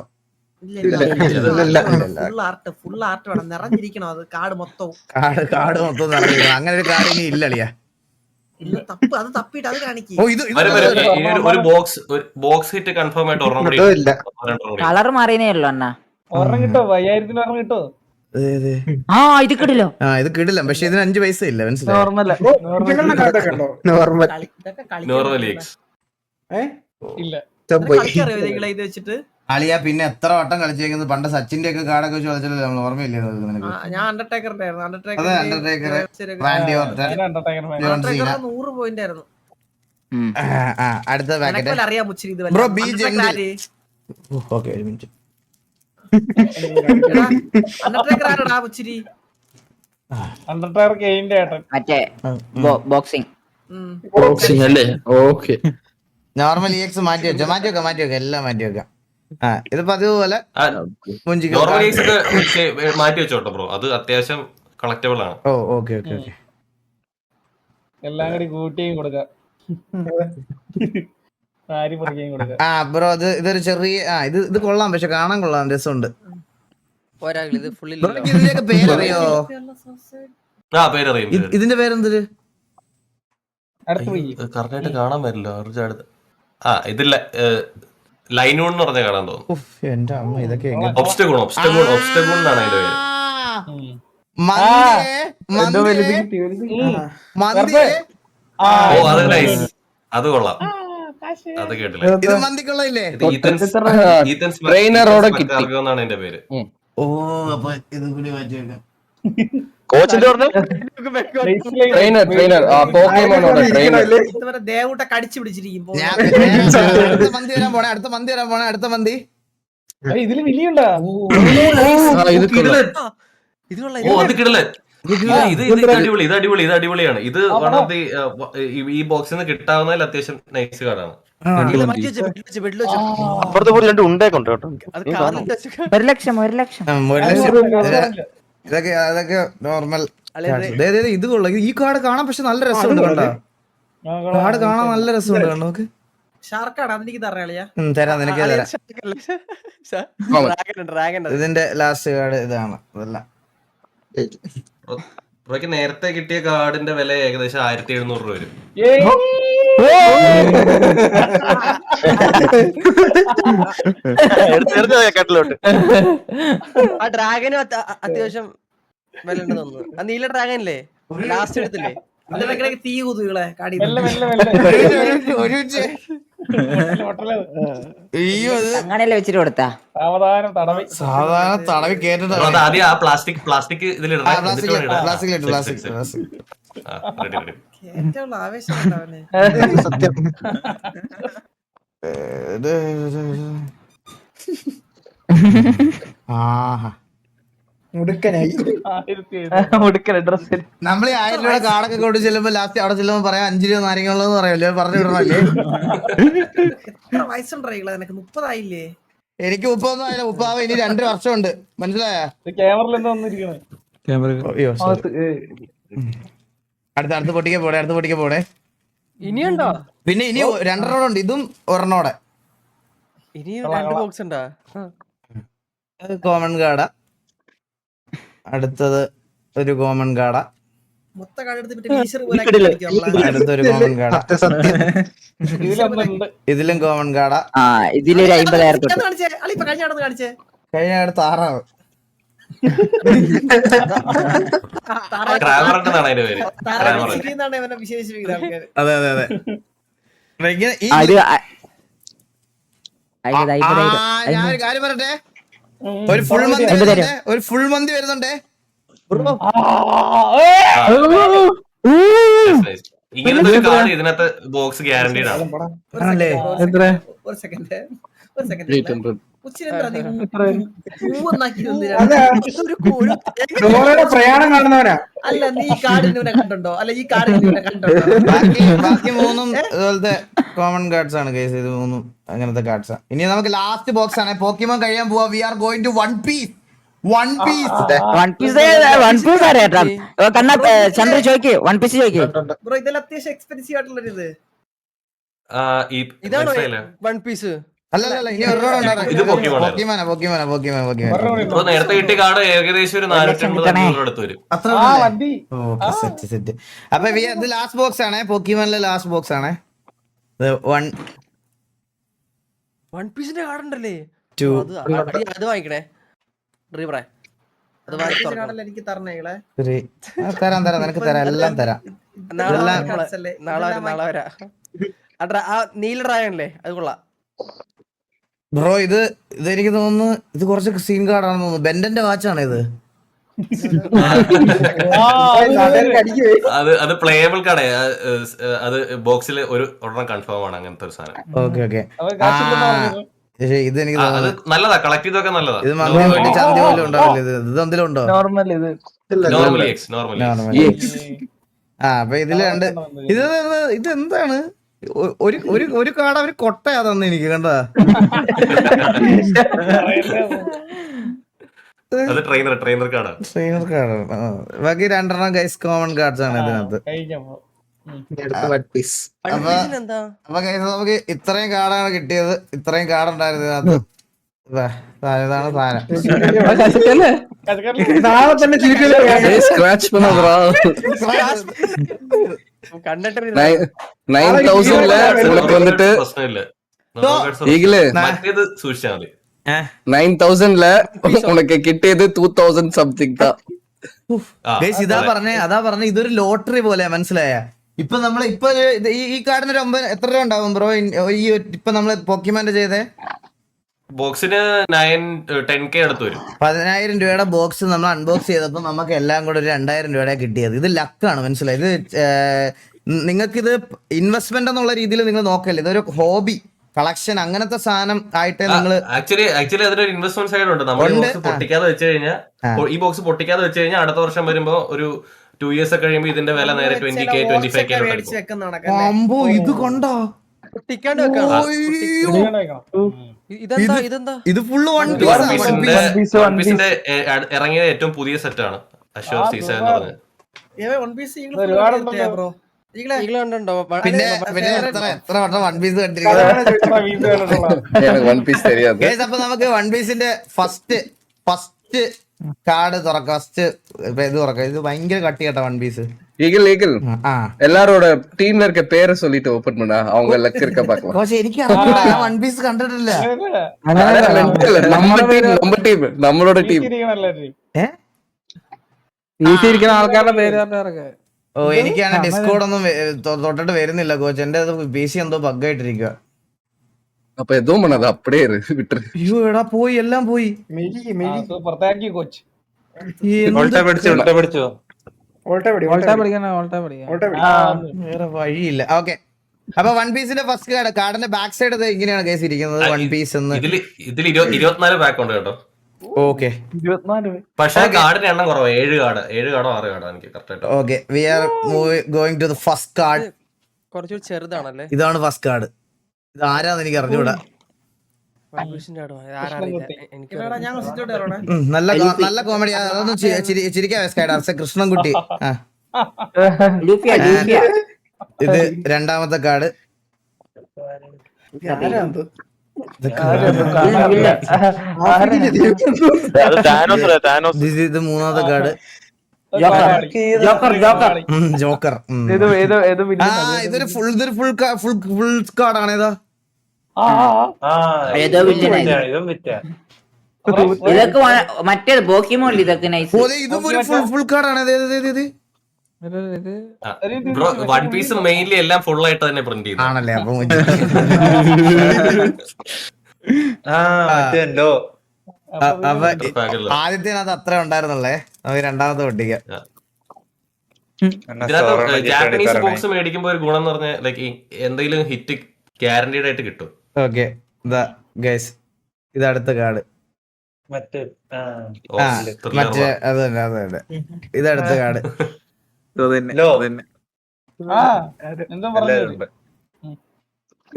ഫുൾ ആർട്ട് വേണം, നിറഞ്ഞിരിക്കണം അത് കാർഡ് മൊത്തവും. കാർഡ് മൊത്തം നിറഞ്ഞിരിക്കണം. അങ്ങനെ ഒരു കാർഡ് ഇനി ഇല്ല അളിയാ. ഇല്ല അത് തപ്പിട്ട് അത് കാണിക്കും. ഒരു ബോക്സ് ഹിറ്റ് കൺഫേം ആയിട്ട് ഒരെണ്ണം കൂടി കളർ മാറിയേ ഉള്ളു അണ്ണാ. ഇത് കിടിലോ. ഇത് കിടില്ല. പക്ഷെ ഇതിന് 5 പൈസ ഇല്ല. മനസ്സിലായി. ഇത് വെച്ചിട്ട് അളിയാ പിന്നെ എത്ര വട്ടം കളിച്ചേക്കുന്നത്. പണ്ട് സച്ചിന്റെ ഒക്കെ കാർഡൊക്കെ വെച്ച് കളിച്ചല്ലോ. നമ്മൾ ഓർമ്മയില്ലേ ഞാൻ അണ്ടർടേക്കറിന്റെ ആയിരുന്നു. 100 പോയിന്റ് ആയിരുന്നു. അടുത്ത പാക്കറ്റ് അറിയാം മുച്ചിരി. ഇത് ബ്രോ ബി ജെന്റ്. ഓക്കേ ഒരു മിനിറ്റ്. അണ്ടർടേക്കർ ആരാടാ മുച്ചിരി? മറ്റേ ബോക്സിംഗ് അല്ലേ? ഓക്കെ നോർമൽ EX മാറ്റി വെക്കാം എല്ലാം മാറ്റി വെക്കാം. ഇതിപ്പോ അതുപോലെ മാറ്റി വെച്ചോട്ടോ ബ്രോ. അത് അത്യാവശ്യം കളക്റ്റബിൾ ആണ്. ഓ ഓക്കെ എല്ലാം കൂടി കൂട്ടിയും കൊടുക്കാം. ബ്രോ ഇതൊരു ചെറിയ ഇത് കൊള്ളാം. പക്ഷെ കാണാൻ കൊള്ളാം. രസമുണ്ട്. ഇതിന്റെയൊക്കെ പേരറിയോ? പേരറിയും. ഇതിന്റെ പേരെന്തൊരു കറക്റ്റായിട്ട് കാണാൻ പറ്റില്ല. ഇതില്ല ലൈനൂൺ എന്ന് പറഞ്ഞ കാണാൻ തോന്നുന്നു. എന്റെ അമ്മ ഇതൊക്കെ ഒബ്സ്റ്റഗൂൺ എന്നാണ് അതിന്റെ പേര്. അത് നൈസ്, അത് കൊള്ളാം. അത് കേട്ടില്ല. ഇത് മന്തിക്കുള്ളതില്ലേ? എന്നാണ് എന്റെ പേര്. ഓ അപ്പൊ ഇത് കൂടി മാറ്റി വെക്കാം. കോച്ചിന്റെ പറഞ്ഞു ദേവൂട്ട കടിച്ചു പിടിച്ചിരിക്കും. അടുത്ത മന്തി വരാൻ പോണേ. അടുത്ത മന്തി ഇതില് വിലിയുണ്ടോ? അത് കിടിലൻ. ഇത് അടിപൊളിയാണ്. ഇത് വൺ ഓഫ് ദി ഈ ബോക്സിൽ നിന്ന് കിട്ടാവുന്നതിൽ അത്യാവശ്യം നൈസ് കാർഡാണ്. അപ്പുറത്ത് പോലും 2 ഉണ്ടേക്ക് ഉണ്ട് കേട്ടോ. 1,00,000 ഇതൊക്കെ നോർമൽ. ഇത് കൊള്ളാം. ഈ കാർഡ് കാണാൻ പക്ഷെ നല്ല രസമുണ്ട് കേട്ടോ. കാർഡ് കാണാൻ നല്ല രസമുണ്ട് നോക്ക്. ഷാർക്കാണ് അതെനിക്ക് തറയാളിയാ. തരാം നിനക്ക് തരാം. ഡ്രാഗൺ ഇതിന്റെ ലാസ്റ്റ് കാർഡ് ഇതാണ്. ഇതെല്ലാം ബ്രോയ്ക്ക് നേരത്തെ കിട്ടിയ കാർഡിന്റെ വില ഏകദേശം 1700 രൂപ വരും. കട്ടിലോട്ട് ആ ഡ്രാഗനും അത്യാവശ്യം വില ഉണ്ടെന്ന് തോന്നുന്നു. ആ നീല ഡ്രാഗൻ അല്ലേ ലാസ്റ്റ് എടുത്തില്ലേ? ഇതിനൊക്കെ തീ കുതുകളെ കാടി. ഒരു അയ്യോ ഇത് അങ്ങനെയല്ലേ വെച്ചിട്ട് കൊടുത്താ സാധാരണ തടവി കേട്ടിട്ട് അത് ആദ്യം ആ പ്ലാസ്റ്റിക് ഇതിലിടണം. പ്ലാസ്റ്റിക് ഏറ്റവും ആവേശം ഉണ്ടാവനെ. ആഹാ മുടുക്കനായി നമ്മൾ 1000 രൂപയുടെ കാർഡൊക്കെ കൊണ്ട് ചെല്ലുമ്പോ ലാസ്റ്റ് അവിടെ ചെല്ലുമ്പോ പറയാം 5 രൂപ നാരങ്ങളുള്ളതെന്ന് പറയല്ലേ, പറഞ്ഞു വിടണല്ലേ. എത്ര വയസ്സുണ്ടായില്ല നിനക്ക്? 30 ആയില്ലേ? എനിക്ക് 30 ആയില്ല, 30 ഇനി 2 വർഷമുണ്ട്. മനസ്സിലായ? അടുത്ത പൊട്ടിക്കാൻ പോടെ. ഇനിയുണ്ടോ? പിന്നെ ഇനി 2 ഉണ്ട്. ഇതും ഒരെണ്ണോടെ ഇനി 2 ബോക്സ് ഉണ്ടാ? കോമൺ കാർഡ. അടുത്തത് ഒരു കോമൺ കാർഡ. മൊത്ത കാർഡ് എടുത്ത് മറ്റേ വീശർ പോലെ ആക്കി കളിക്കാം. അടുത്തൊരു കോമൺ കാർഡ. ഇതിലും കോമൺ കാർഡ. ഇതിലൊരു 50,000 കാണിച്ചേ അളി. ഇപ്പൊ കഴിഞ്ഞ നടന്ന് കാണിച്ചേ. കഴിഞ്ഞ അടുത്ത് 6 ക്രാമർ എന്നാണ് അതിന്റെ പേര്. താരാണ് ഇവനെ വിശേഷിപ്പിക്കുന്ന ആൾക്കാര്. അതെ ഇങ്ങനെ ഈ ഞാനൊരു കാര്യം പറയട്ടെ. ഒരു ഫുൾ മന്തി വരുന്നുണ്ടേ. ഇങ്ങനത്തെ ഒരു കാർഡ് ഇതിനകത്ത് ബോക്സ് ഗ്യാരണ്ടീഡ് ആണ്. ഒരു സെക്കൻഡ് പ്രയാണം കാണുന്നവരാ. അല്ല നീ ഈ കാർഡിനെ കണ്ടോ? അല്ല ഈ കാർഡിനെ കണ്ടോ? ബാക്കി 3 ഇതുപോലത്തെ കോമൺ കാർഡ്സ് ആണ് കേസ്. ഇത് 3 അങ്ങനത്തെ കാർഡ്സ്. ഇനി നമുക്ക് ലാസ്റ്റ് ബോക്സ് ആണ്. പോക്കിമോൻ കഴിയാൻ പോവാ. We are going to One Piece അറിയാം. ചന്ദ്ര ചോദിക്ക്, വൺ പീസ് ചോദിക്ക്. ബ്രോ ഇതെല്ലാം അത്യാവശ്യം എക്സ്പെൻസീവ് ആയിട്ടുള്ള ഇത്. ഇതാണോ 1 പീസ്? അല്ല ഇനി ഒരെണ്ണം ഇത് പോക്കിമോൻ. നേരത്തെ കിട്ടിയ കാർഡ് ഏകദേശം ഒരു 450 അടുത്ത് വരും. സെറ്റ്. അപ്പൊ ഇത് ലാസ്റ്റ് ബോക്സ് ആണ്. പോക്കിമോനിലെ ലാസ്റ്റ് ബോക്സ് ആണ്. 1 പീസിന്റെ കാർഡ് ഉണ്ടല്ലേ? 2 അത് വാങ്ങിക്കണേ. അത് കാർഡല്ല എനിക്ക് തരണേകളെ. 3 തരാം നിനക്ക് തരാം. എല്ലാം തരാം. നാളെ വരാ. ആ നീല ഡ്രാഗൺ അത് കൊള്ളാം ബ്രോ. ഇതെനിക്ക് തോന്നുന്നു ഇത് കുറച്ച് സീൻ കാർഡാണെന്ന് തോന്നുന്നു. ബെൻഡന്റെ വാച്ചാണ് ഇത്. അത് പ്ലേയബിൾ കാർഡ്. അത് ബോക്സിൽ ഒരെണ്ണം കൺഫേം ആണ്. അങ്ങനത്തെ ഒരു സാധനം. ഓക്കെ ഇത് എനിക്ക് അത് നല്ലതാ. കളക്ട് ചെയ്തൊക്കെ നല്ലതാ. ഇത് മന്തി വേണ്ടി ചന്തി പോലും ഉണ്ടാവില്ല. ഇത് എന്തിലും ഉണ്ടോ? നോർമലി അപ്പൊ ഇതില് 2 ഇത് എന്താണ്? ഒരു കാർഡ് അവര് കൊട്ടയാ തന്നെ എനിക്ക് കണ്ടാ. അത് ട്രെയിനർ കാർഡാണ്. ബാക്കി 2 ഗൈസ് കോമൺ കാർഡ്സ് ആണ് ഇതിനകത്ത്. അപ്പൊ ഗൈസ് നമുക്ക് ഇത്രയും കാർഡാണ് കിട്ടിയത്. ഇത്രയും കാർഡ് ഉണ്ടായിരുന്നു ഇതിനകത്ത്. ഇതാണ് കണ്ടിട്ട് 9,000ல உனக்கு வந்துட்டு ஈகில മറ്റേത് സൂക്ഷിച്ചാൽ മതി. 9,000ல உனக்கு കിട്ടിയത് 2,000 സംതിങ് താ. അതാ പറഞ്ഞ ഇതൊരു ലോട്ടറി പോലെ. മനസ്സിലായ? ഇപ്പൊ നമ്മള് ഈ കാർഡിന് എത്ര രൂപ ഉണ്ടാവും ബ്രോ? ഇപ്പൊ നമ്മള് പോക്കിമാന്റെ ചെയ്തേ ബോക്സിന് 10K അടുത്ത് വരും. 10,000 രൂപയുടെ ബോക്സ് നമ്മൾ അൺബോക്സ് ചെയ്തപ്പോ നമുക്ക് എല്ലാം കൂടെ ഒരു 2,000 രൂപയുടെ കിട്ടിയത്. ഇത് ലക്കാണ്. മനസ്സിലായി? ഇത് നിങ്ങൾക്കിത് ഇൻവെസ്റ്റ്മെന്റ് എന്നുള്ള രീതിയിൽ നിങ്ങൾ നോക്കല്ലേ. ഇതൊരു ഹോബി കളക്ഷൻ അങ്ങനത്തെ സാധനം ആയിട്ട് നിങ്ങൾ ആക്ച്വലി അതിനൊരു ഇൻവെസ്റ്റ്മെന്റ് സൈഡ് ഉണ്ട്. നമ്മൾ പൊട്ടിക്കാതെ വെച്ച് കഴിഞ്ഞാൽ ഈ ബോക്സ് പൊട്ടിക്കാതെ വെച്ച് കഴിഞ്ഞാൽ അടുത്ത വർഷം വരുമ്പോ ഒരു 2 years ഒക്കെ കഴിയുമ്പോ ഇതിന്റെ വില നേരെ 20K 25K അമ്പോ ഇത് കൊണ്ടോ ഇത് ഫുള്ള് വൺ പീസിന്റെ ഇറങ്ങിയ ഏറ്റവും പുതിയ സെറ്റാണ് അഷോർ സീസൺ എന്ന് പറഞ്ഞത്. ഈഗിളുണ്ടോ പിന്നെ എത്ര വട്ടം വൺ പീസ് കണ്ടിരിക്കുന്നത്. വൺ പീസ് தெரியாது. അപ്പൊ നമുക്ക് വൺ പീസിന്റെ ഫസ്റ്റ് കാർഡ് തുറക്കാം. ഫസ്റ്റ് ഇത് തുറക്കാം. ഇത് ഭയങ്കര കട്ടി കേട്ടോ വൺ പീസ്. ஈகிள் ആ எல்லாரோட டீம்ல இருக்க பேரை சொல்லிட்டு ஓபன் பண்ணா அவங்க லக் இருக்க பாக்கலாம். പക്ഷെ എനിക്ക് അറിഞ്ഞൂടാ, ഞാൻ വൺ പീസ് കണ്ടിട്ടില്ല. நம்மளோட டீம் വീട്ടിലിരിക്കുന്ന ആൾക്കാരുടെ പേര് പറഞ്ഞിറക്കെ. ഓ എനിക്കാണ് ഡിസ്കോഡ് ഒന്നും തൊട്ടിട്ട് വരുന്നില്ല കോച്ച്. എന്റെ പി സി എന്തോ ബഗ്ഗായിട്ടിരിക്കുക. அப்ப எதுவும் பண்ணாது, அப்படியே விட்டுரு. അയ്യോ എടാ പോയി, എല്ലാം പോയി. ഓൾട്ടാ പിടിക്കാൻ വേറെ വഴിയില്ല. ഓക്കെ, അപ്പൊ വൺ പീസിന്റെ ഫസ്റ്റ് കാർഡിന്റെ ബാക്ക് സൈഡ് ഇങ്ങനെയാണ് കേസ് ഇരിക്കുന്നത്. വൺ പീസ് എന്ന് ഇതിൽ 24 പാക്ക് ഉണ്ട് കേട്ടോ. ഓക്കെ പക്ഷെ കാർഡിന്റെ എണ്ണം കുറവാ. 7 കാർഡോ 6 കാർഡോ എനിക്ക് കറക്റ്റ് ആയിട്ട്. Okay, we are going to the first card. കുറച്ചുകൂടി ചെറുതാണല്ലേ? ഇതാണ് ഫസ്റ്റ് കാർഡ്. ഇത് ആരാന്ന് എനിക്ക് അറിഞ്ഞൂടാ. ഞാൻ ക്വസ്റ്റ്യൻ ഇടണേ. നല്ല കോമഡി. അതൊന്നും ചിരിക്കാൻ സ്കൈഡാർസ്. കൃഷ്ണൻകുട്ടി. ഇത് രണ്ടാമത്തെ കാർഡ്. ഇത് മൂന്നാമത്തെ കാർഡ്. ജോക്കർ. ഇതൊരു ഫുൾ കാർഡാണ്. ഏതാ ഇതൊക്കെ മറ്റേത് പോക്കിമോൾ ഇതൊക്കെ നൈസ്. ഇതും ഒരു ഫുൾ കാർഡാണ്. ബ്രോ വൺ പീസ് മെയിൻലി എല്ലാം ഫുൾ ആയിട്ട് തന്നെ പ്രിന്റ് ചെയ്തു ആണല്ലേ? അപ്പൊ ആദ്യത്തേനകത്ത് അത്ര ഉണ്ടായിരുന്നുള്ളേ. നമുക്ക് രണ്ടാമത്തെ പൊട്ടിക്കാം. ജാപ്പനീസ് ബോക്സ് മേടിക്കുമ്പോ ഒരു ഗുണം എന്ന് പറഞ്ഞാൽ ലൈക്ക് എന്തെങ്കിലും ഹിറ്റ് ഗ്യാരണ്ടീഡ് ആയിട്ട് കിട്ടും. ഓക്കെ, ഇതാ ഗൈസ്, ഇത് അടുത്ത കാർഡ്. മറ്റേ അത് തന്നെ ഇത് അടുത്ത കാർഡ്.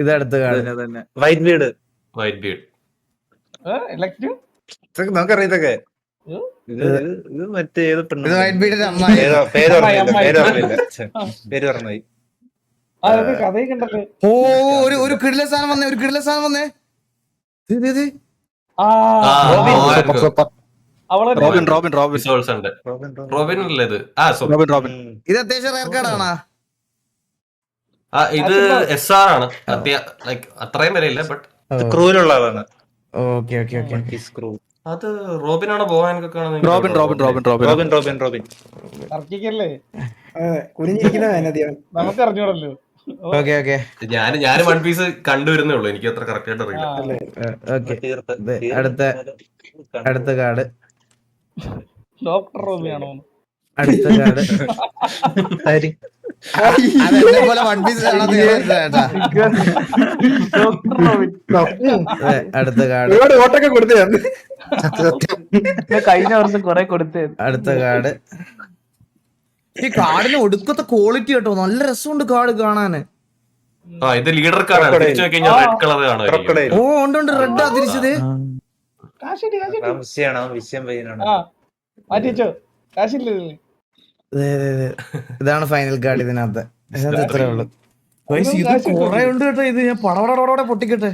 ഇത് അടുത്ത കാർഡ്. വൈറ്റ് ബീഡ് നമുക്കറിയാം ഇതൊക്കെ. ഇത് വൈറ്റ് ബീഡിന്റെ അമ്മായി. പേര് പറഞ്ഞായി. ഓ ഒരു കിടില സാധനം വന്നേ. ഇത് അത്യാവശ്യം റയർ കാർഡാണോ? ഇത് SR ആണ്. അത്രയും വരെയില്ല, ബട്ട് ക്രൂവിലുള്ളതാണ്. Okay okay okay. അത് റോബിനാണോ ബോഹാനൊക്കെ നമുക്ക് അറിഞ്ഞൂടല്ലോ. Okay okay. ഞാൻ വൺ പീസ് കണ്ടുവരുന്നേ ഉള്ളൂ. എനിക്ക് അത്ര കറക്റ്റ് ആയിട്ട് അറിയില്ല. അടുത്ത കാർഡ്. ഡോക്ടർ റോബിയാണോ? അടുത്ത കാർഡ്. അതെന്നെ പോലെ വൺ പീസ് അടുത്ത കാർഡ്. ഓട്ടൊക്കെ കൊടുത്തു കഴിഞ്ഞ വർഷം കൊറേ കൊടുത്തേ. അടുത്ത കാർഡ്. ഈ കാർഡിന് ഒടുക്കത്തെ ക്വാളിറ്റി കേട്ടോ. നല്ല രസമുണ്ട് കാർഡ് കാണാന്. ഇത് ലീഡർ കാർഡാണ്. തിരിച്ചു കഴിഞ്ഞാൽ റെഡ് കളർ കാണും. ഓ ഉണ്ട് റെഡ് ആ തിരിച്ചത്. ഇതാണ് ഫൈനൽ കാർഡ്. ഇതിനകത്ത് ഇത്രേ ഉള്ളു. ഇത് കൊറേ ഉണ്ട് കേട്ടോ. ഇത് ഞാൻ പടവടോടെ പൊട്ടിക്കട്ടെ.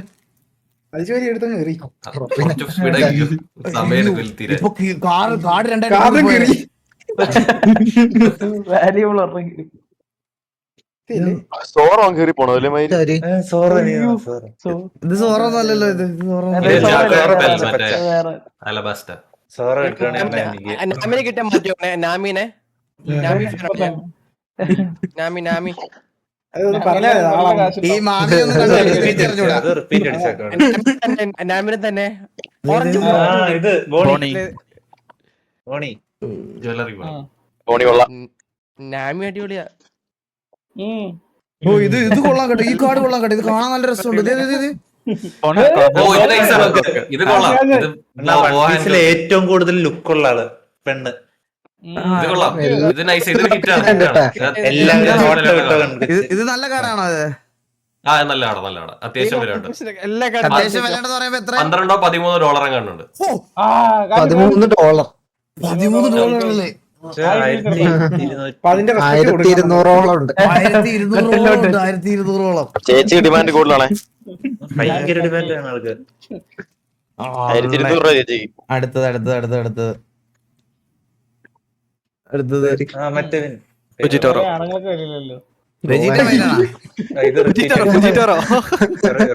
ഇപ്പൊ കാർഡ് രണ്ടായിരം ഇത് സോറൊന്നല്ലല്ലോ. ഇത് നാമിനെ കിട്ടാൻ പറ്റുമോ? നാമിനെ ഈ മാമിയൊന്നും നാമിനെ തന്നെ നാമി അടിപൊളിയാ. ഓ ഇത് കൊള്ളാൻ കേട്ടോ. ഈ കാർഡ് കൊള്ളാൻ കേട്ടോ. ഇത് കാണാൻ നല്ല രസമുണ്ട്. ഇത് കൊള്ളാം. ഏറ്റവും കൂടുതൽ ലുക്കുള്ള ആള് പെണ്ണ്. ഇത് കൊള്ളാം. ഇത് നൈസ്. ഇത് ഹിറ്റാണ്. ഇത് നല്ല കാർഡാണോ? അത് നല്ല കാർഡ്. അത്യാവശ്യം വിലയുണ്ട്. അത്യാവശ്യം വിലയുണ്ടെന്ന് പറയുമ്പോ എത്ര? $12-13 കണ്ടുണ്ട്. $13 അല്ലേ? അതിന്റെ 1200 ഉണ്ട്. 1200 ചേച്ചി ഡിമാൻഡ് കൂടുതലാണേ. ഭയങ്കര ഡിമാൻഡ് ആണ് ആൾക്ക്. 1200 രൂപ ചേച്ചിക്ക്. അടുത്തത് അടുത്തത് അടുത്തത് അടുത്തത് അടുത്തത് മറ്റേ വെജിറ്റ മൈലാണോ? ഇത്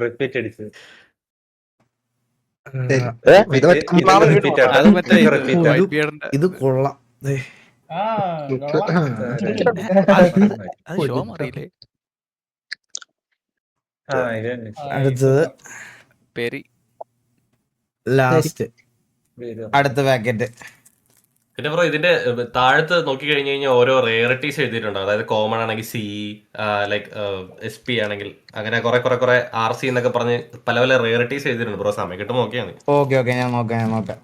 റിപ്പീറ്റ് അടിച്ചത്. ഇത് കൊള്ളാം. ദേ. അടുത്തത് ലാസ്റ്റ് അടുത്ത പാക്കറ്റ്. പിന്നെ ബ്രോ ഇതിന്റെ താഴത്ത് നോക്കി കഴിഞ്ഞു കഴിഞ്ഞാൽ ഓരോ റേറിറ്റീസ് എഴുതിയിട്ടുണ്ട്. അതായത് കോമൺ ആണെങ്കിൽ സി, ലൈക്ക് SP ആണെങ്കിൽ അങ്ങനെ കുറെ RC എന്നൊക്കെ പറഞ്ഞ് പല പല റേറിറ്റീസ് എഴുതിയിട്ടുണ്ട് ബ്രോ. സമയം കിട്ടും നോക്കിയാണ്. ഓക്കെ ഞാൻ നോക്കാം.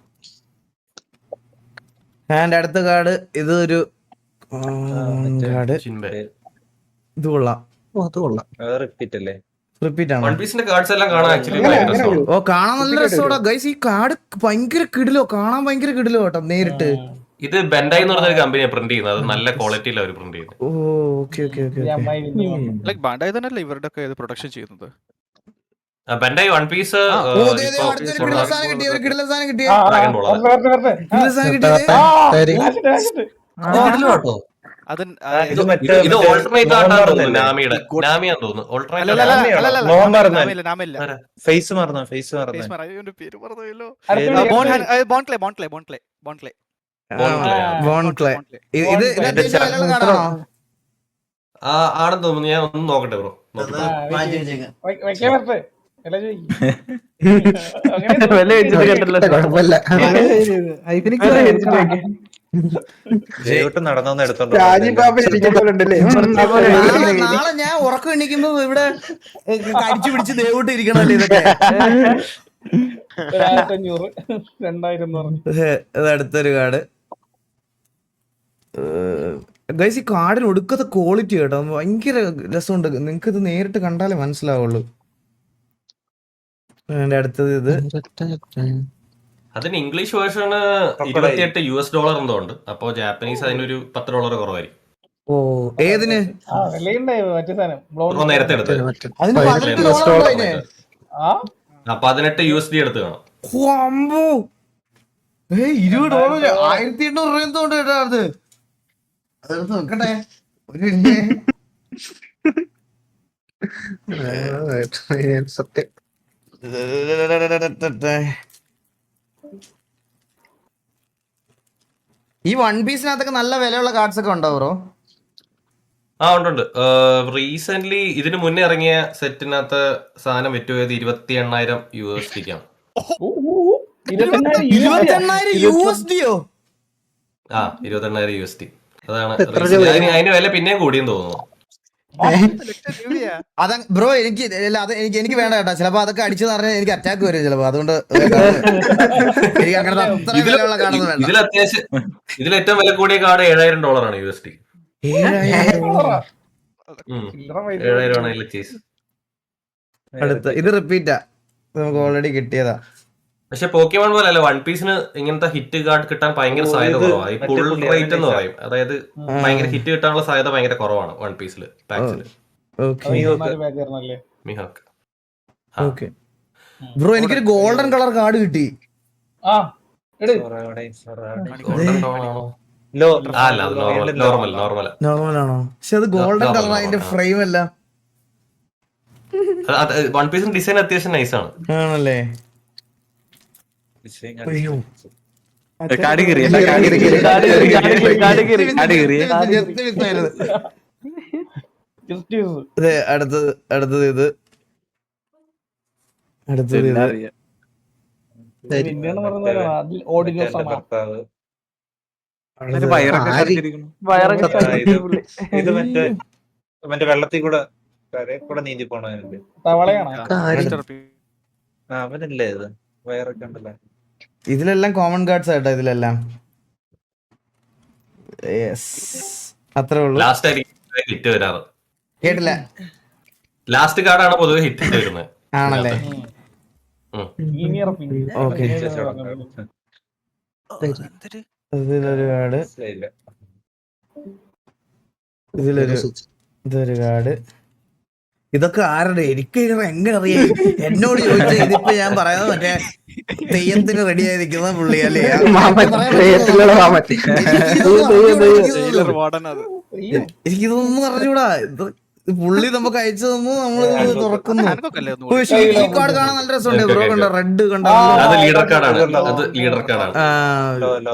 ആൻഡ് അടുത്ത കാർഡ് ഇത് ഒരു കാർഡ്. ഇത് കൊള്ളാം. റിപ്പീറ്റ് അല്ലേ? റിപ്പീറ്റ് ആണ്. വൺ പീസിന്റെ കാർഡ്സ് എല്ലാം കാണാൻ ആക്ച്വലി ഭയങ്കര രസമാണ്. ഓ കാണാൻ നല്ല രസമാണ് ഗൈസ്. ഈ കാർഡ് ഭയങ്കര കിടിലോ, കാണാൻ ഭയങ്കര കിടിലോ കേട്ടോ നേരിട്ട്. ഇത് ബെൻഡായി എന്ന് പറഞ്ഞൊരു കമ്പനിയാണ് പ്രിന്റ് ചെയ്യുന്നത്. അത് നല്ല ക്വാളിറ്റിയിൽ അവർ പ്രിന്റ് ചെയ്യുന്നത്. ഓ ഓക്കെ ഇവരുടെ പ്രൊഡക്ഷൻ ചെയ്യുന്നത് ബെൻഡായി വൺ പീസ് ഇത് ഓൾട്ടർനേറ്റ് ആയിട്ടാണ് തോന്നുന്നു. നാമിയാന്ന് തോന്നുന്നു. ഫേസ് മറന്നു. ആണെന്ന് തോന്നുന്നു. ഞാൻ ഒന്ന് നോക്കട്ടെ ബ്രോ. നടന്നു എടുത്തോണ്ട് നാളെ ഞാൻ ഉറക്കം എണീക്കുമ്പോ ഇവിടെ കടിച്ചു പിടിച്ച് ദേവോട്ട് ഇരിക്കണല്ലേ ഇതൊക്കെ. അടുത്തൊരു കാർഡ് ഗൈസ്. ഈ കാർഡിന് ഒടുക്കത്തെ ക്വാളിറ്റി കേട്ടോ, ഭയങ്കര രസമുണ്ട്. നിങ്ങക്ക് ഇത് നേരിട്ട് കണ്ടാലേ മനസ്സിലാവുള്ളൂ. അടുത്തത് ഇത് അതിന് ഇംഗ്ലീഷ് വേർഷന് $28 എന്തോ ഉണ്ട്. അപ്പൊ ജാപ്പനീസ് അതിനൊരു $10 കുറവായിരിക്കും. ഓ ഏതിന്? നേരത്തെ എടുത്ത് അതിന് $18 $18 എടുത്ത് കാണാം. $20 $1800 എന്തോണ്ട് കേട്ടോ. അതെടുത്ത് വെക്കട്ടെ ഒരു സത്യം. ഈ വൺ പീസിനകത്തൊക്കെ നല്ല വിലയുള്ള കാർഡ്സ് ഒക്കെ ഉണ്ടോ ബ്രോ? ഉണ്ട്. റീസെന്റ് ഇതിന് മുന്നേ ഇറങ്ങിയ സെറ്റിനകത്ത് സാധനം വിറ്റുപോയത് $28,000 $28,000 $28,000. അതാണ് അതിന് വില പിന്നെയും കൂടിയെന്ന് തോന്നുന്നു. അതാ ബ്രോ എനിക്ക് എനിക്ക് വേണ്ട കേട്ടോ. ചിലപ്പോ അതൊക്കെ അടിച്ചു പറഞ്ഞാൽ എനിക്ക് അറ്റാക്ക് വരും ചിലപ്പോ. അതുകൊണ്ട് എനിക്ക് അങ്ങനത്തെ അത്ര വിലയുള്ള കാർഡൊന്നും വേണ്ട. ഇതിൽ ഏറ്റവും വില കൂടിയ കാർഡ് $7,000 USD. 7,000 അടുത്ത ഇത് റിപ്പീറ്റാ, നമുക്ക് ഓൾറെഡി കിട്ടിയതാ. പക്ഷെ പോക്കിമോൺ പോലെ അല്ല, വൺ പീസിന് ഇങ്ങനത്തെ ഹിറ്റ് കാർഡ് കിട്ടാൻ ഭയങ്കര സാധ്യത കുറവാണ്. ഈ പുൾ റേറ്റ് എന്ന് പറയും, അതായത് ഭയങ്കര ഹിറ്റ് കിട്ടാനുള്ള സാധ്യത ഭയങ്കര കുറവാണ് വൺ പീസില് പാക്സില്. ബ്രോ എനിക്കൊരു ഗോൾഡൻ കളർ കാർഡ് കിട്ടി. നോർമലാണോ? പക്ഷെ അത് ഗോൾഡൻ കളർ, അതിന്റെ ഫ്രെയിം അല്ല. വൺ പീസിന്റെ ഡിസൈൻ അത്യാവശ്യം നൈസ് ആണ്. ആണല്ലേ? അടുത്തത് ഇത് ഇത് മറ്റേ വെള്ളത്തിൽ കൂടെ നീന്തി പോണല്ലേ അവനല്ലേ ഇത്? വയറൊക്കെ ഉണ്ടല്ലേ ഇതിലെല്ലാം കോമൺ കാർഡ്സ് ആയിട്ടോ ഇതിലെല്ലാം. അത്രേ ഉള്ളൂ. ലാസ്റ്റ് ആയിരിക്കും ഹിറ്റ് വരാറ്. കേട്ടില്ല. ലാസ്റ്റ് കാർഡാണ് പൊതുവെ ഹിറ്റ് വരുന്നത്. ആണല്ലേ? ഓക്കെ. ഇതിലൊരു കാർഡ് ഇതൊരു കാർഡ്. ഇതൊക്കെ ആരുടെ? എനിക്ക് എങ്ങനെ അറിയാം? എന്നോട് ചോദിച്ചാൽ ഇതിപ്പോ ഞാൻ പറയുന്നത് മറ്റേ തെയ്യത്തിന് റെഡി ആയി നിൽക്കുന്ന പുള്ളി അല്ലേ? എനിക്കിതൊന്നും അറിഞ്ഞൂടാ. പുള്ളി നമുക്ക് അയച്ചു തന്നു, നമ്മൾ തുറക്കുന്നു. പക്ഷേ ഈ കാർഡ് കാണാൻ നല്ല രസമുണ്ട് ബ്രോ. കണ്ടോ റെഡ് കണ്ടോ? അത് ലീഡർ കാർഡാണ്. അത് ലീഡർ കാർഡാണ്.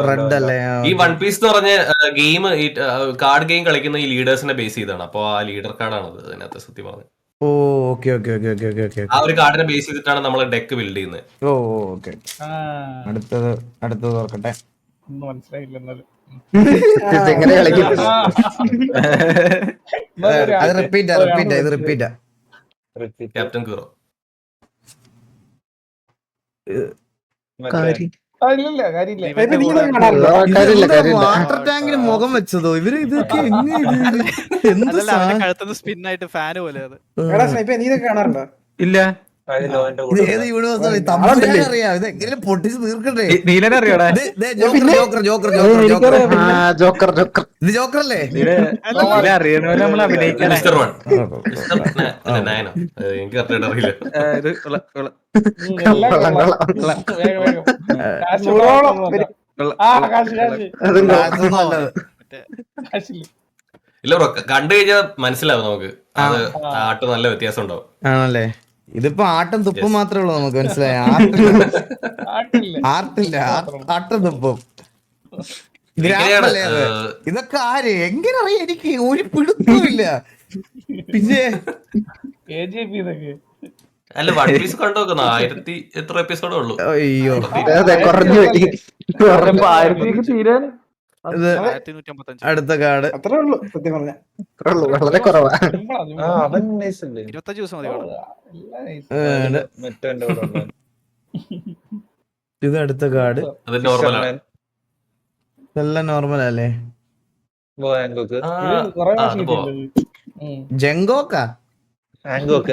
റെഡ് അല്ലേ? ഈ വൺ പീസ് എന്ന് പറഞ്ഞ ഗെയിം, ഈ കാർഡ് ഗെയിം കളിക്കുന്ന ഈ ലീഡേഴ്സിനെ ബേസ് ചെയ്താണ്. അപ്പൊ ആ ലീഡർ കാർഡാണ് അതിനകത്ത് സത്യം പറഞ്ഞത്. Oh okay okay okay okay okay okay. ആ ഒരു കാർഡിനെ ബേസ് ചെയ്തിട്ടാണ് നമ്മൾ ഡെക്ക് ബിൽഡ് ചെയ്യുന്നത്. Oh okay. അടുത്തത് ഓർക്കട്ടെ. അത് റിപ്പീറ്റാ. ക്യാപ്റ്റൻ ക്യൂറോ. വാട്ടർ ടാങ്കിന് മുഖം വെച്ചതോ ഇവര്? ഇതൊക്കെ സ്പിന്നായിട്ട് ഫാന് പോലെ അത്. കാണാറുണ്ടോ? ഇല്ല. ഇത് ഏത് യൂണിവേഴ്സ് അറിയാം. ഇത് എങ്ങനെ പൊട്ടിച്ച് തീർക്കണ്ടേ? നീലനെ അറിയാടാ? ജോക്കർ ഇത് ജോക്കർ അല്ലേ? അറിയണ നമ്മൾ അഭിനയിക്കാൻ. Mister one. നയനോ? എനിക്ക് കറക്റ്റായിട്ട് അറിയില്ല. ഇല്ല ബ്രോ, കണ്ടു കഴിഞ്ഞാൽ മനസ്സിലാവും നമുക്ക്. അത് ആട്ട് നല്ല വ്യത്യാസം ഉണ്ടാവും. ആണല്ലേ? ഇതിപ്പോ ആട്ടും തുപ്പും മാത്രമേ ഉള്ളൂ നമുക്ക്. മനസ്സിലായ? ആർട്ടില്ല, ആട്ടും തുപ്പും. ഇതൊക്കെ ആര് എങ്ങനെ അറിയാം? എനിക്ക് ഒരു പിടുത്തമില്ല. പിന്നെ അല്ല, വൺ പീസ് കണ്ടു നോക്കുന്ന 1000 എത്ര എപ്പിസോഡേ ഉള്ളൂ. അയ്യോ, അടുത്ത കാർഡ് അത്രേ ഉള്ളൂ സത്യം പറഞ്ഞ. വളരെ കുറവാ. 25 ദിവസം മതി. ഇത് അടുത്ത കാർഡ്. അത് നോർമലാണ്. എല്ലാം നോർമൽ അല്ലേ? ജങ്കോക്കാ? അടുത്തത്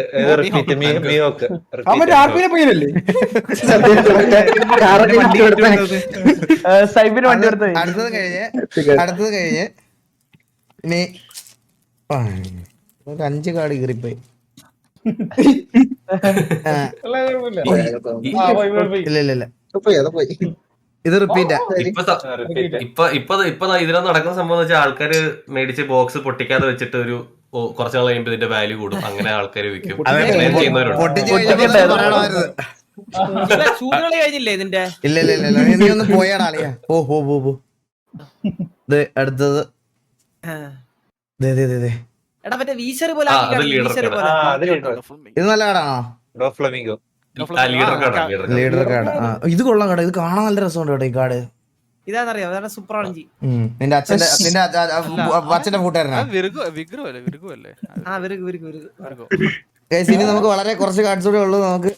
കഴിഞ്ഞ് ഇനി 5 കാർഡ് കീറിപ്പോയി. ഇല്ല ഇത് റിപ്പീറ്റാ. ഇപ്പൊ ഇതിനകത്ത് നടക്കുന്ന സംഭവം വെച്ചാൽ ആൾക്കാര് മേടിച്ച് ബോക്സ് പൊട്ടിക്കാതെ വെച്ചിട്ട് ഒരു കുറച്ച് നാൾ കഴിയുമ്പോൾ ഇതിന്റെ വാല്യൂ കൂടും. അങ്ങനെ ആൾക്കാര് വിൽക്കും. ഇല്ല നീ ഒന്ന് പോയാടാളിയാ. അടുത്തത് ഇത് നല്ല കാർഡാണോ? Leader card. ഇത് കൊള്ളാം കാർഡ്. ഇത് കാണാൻ നല്ല രസമുണ്ട് കേട്ടോ ഈ കാർഡ്. ഇതാന്നറിയാം, അതാണ് സൂപ്പറാണി. നിന്റെ അച്ഛന്റെ കൂട്ടുകാരനാ? ഇനി നമുക്ക് വളരെ കുറച്ച് കാർഡ്സ് കൂടെ ഉള്ളൂ നമുക്ക്.